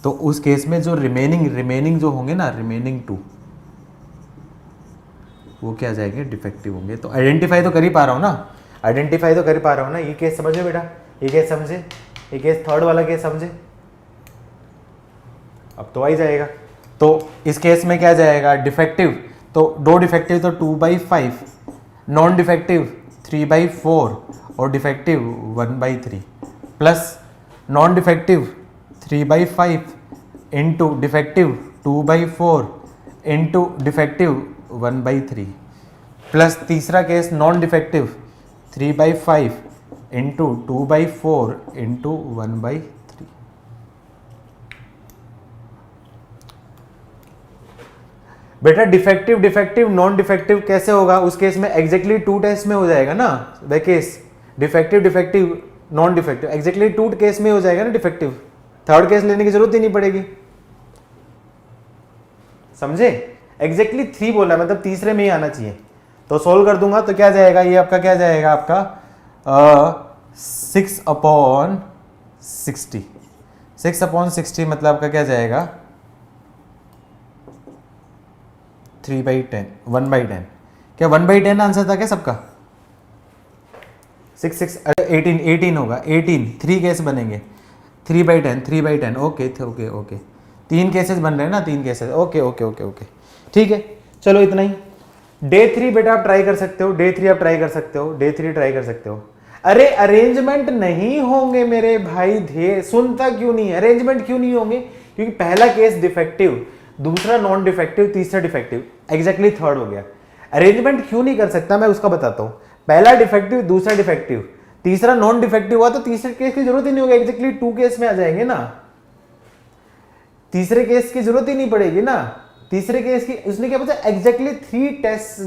तो उस केस में जो रिमेनिंग जो होंगे ना, रिमेनिंग 2 वो क्या जाएंगे, डिफेक्टिव होंगे। तो आइडेंटिफाई तो कर ही पा रहा हूँ ना, आइडेंटिफाई तो कर ही पा रहा हूँ ना। ये केस समझे बेटा, ये केस समझे, ये केस थर्ड वाला केस समझे, अब तो आ ही जाएगा। तो इस केस में क्या जाएगा, डिफेक्टिव, तो दो डिफेक्टिव तो 2/5, नॉन डिफेक्टिव 3/4 और defective 1/3, plus non defective 3/5 into defective 2/4 into defective 1/3, plus तीसरा case non defective 3/5 into 2/4 into 1/3। बेटा डिफेक्टिव नॉन डिफेक्टिव कैसे होगा, उस केस में एग्जैक्टली 2 टेस्ट में हो जाएगा ना वह case, defective non defective exactly 2 case में हो जाएगा ना डिफेक्टिव, थर्ड केस लेने की जरूरत ही नहीं पड़ेगी, समझे। एग्जैक्टली 3 बोला, मतलब तीसरे में ही आना चाहिए। तो सोल्व कर दूंगा तो क्या जाएगा, ये आपका क्या जाएगा, आपका 6/60, 6/60 मतलब आपका क्या जाएगा 3/10, 1/10। क्या 1/10 आंसर था क्या सबका, 6 अरे 18 होगा, 18 3 केस बनेंगे, 3/10 ओके 3 केसेस बन रहे हैं ना, 3 केसेस, ओके ठीक है। चलो इतना ही। डे 3 बेटा आप ट्राई कर सकते हो, डे 3 आप ट्राई कर सकते हो, डे 3 ट्राई कर सकते हो। अरे अरेंजमेंट नहीं होंगे मेरे भाई, ध्येय सुनता क्यों नहीं, अरेंजमेंट क्यों नहीं होंगे, क्योंकि पहला केस डिफेक्टिव, दूसरा नॉन डिफेक्टिव, तीसरा डिफेक्टिव, एग्जैक्टली थर्ड हो गया। अरेंजमेंट क्यों नहीं कर सकता मैं उसका बताता हूं। पहला डिफेक्टिव, दूसरा डिफेक्टिव, तीसरा नॉन डिफेक्टिव हुआ, तो तीसरे केस की जरूरत ही नहीं होगी, एग्जैक्टली 2 केस में आ जाएंगे ना, तीसरे केस की जरूरत ही नहीं पड़ेगी ना। तीसरे केस की उसने क्या बताया, एग्जैक्टली 3 टेस्ट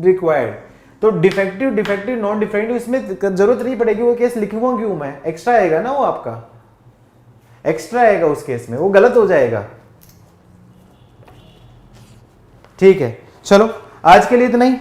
रिक्वायर्ड, तो डिफेक्टिव नॉन डिफेक्टिव इसमें जरूरत नहीं पड़ेगी, वो केस लिखूंगा क्यों मैं, एक्स्ट्रा आएगा ना, वो आपका एक्स्ट्रा आएगा उस केस में, वो गलत हो जाएगा। ठीक है, चलो आज के लिए इतना ही।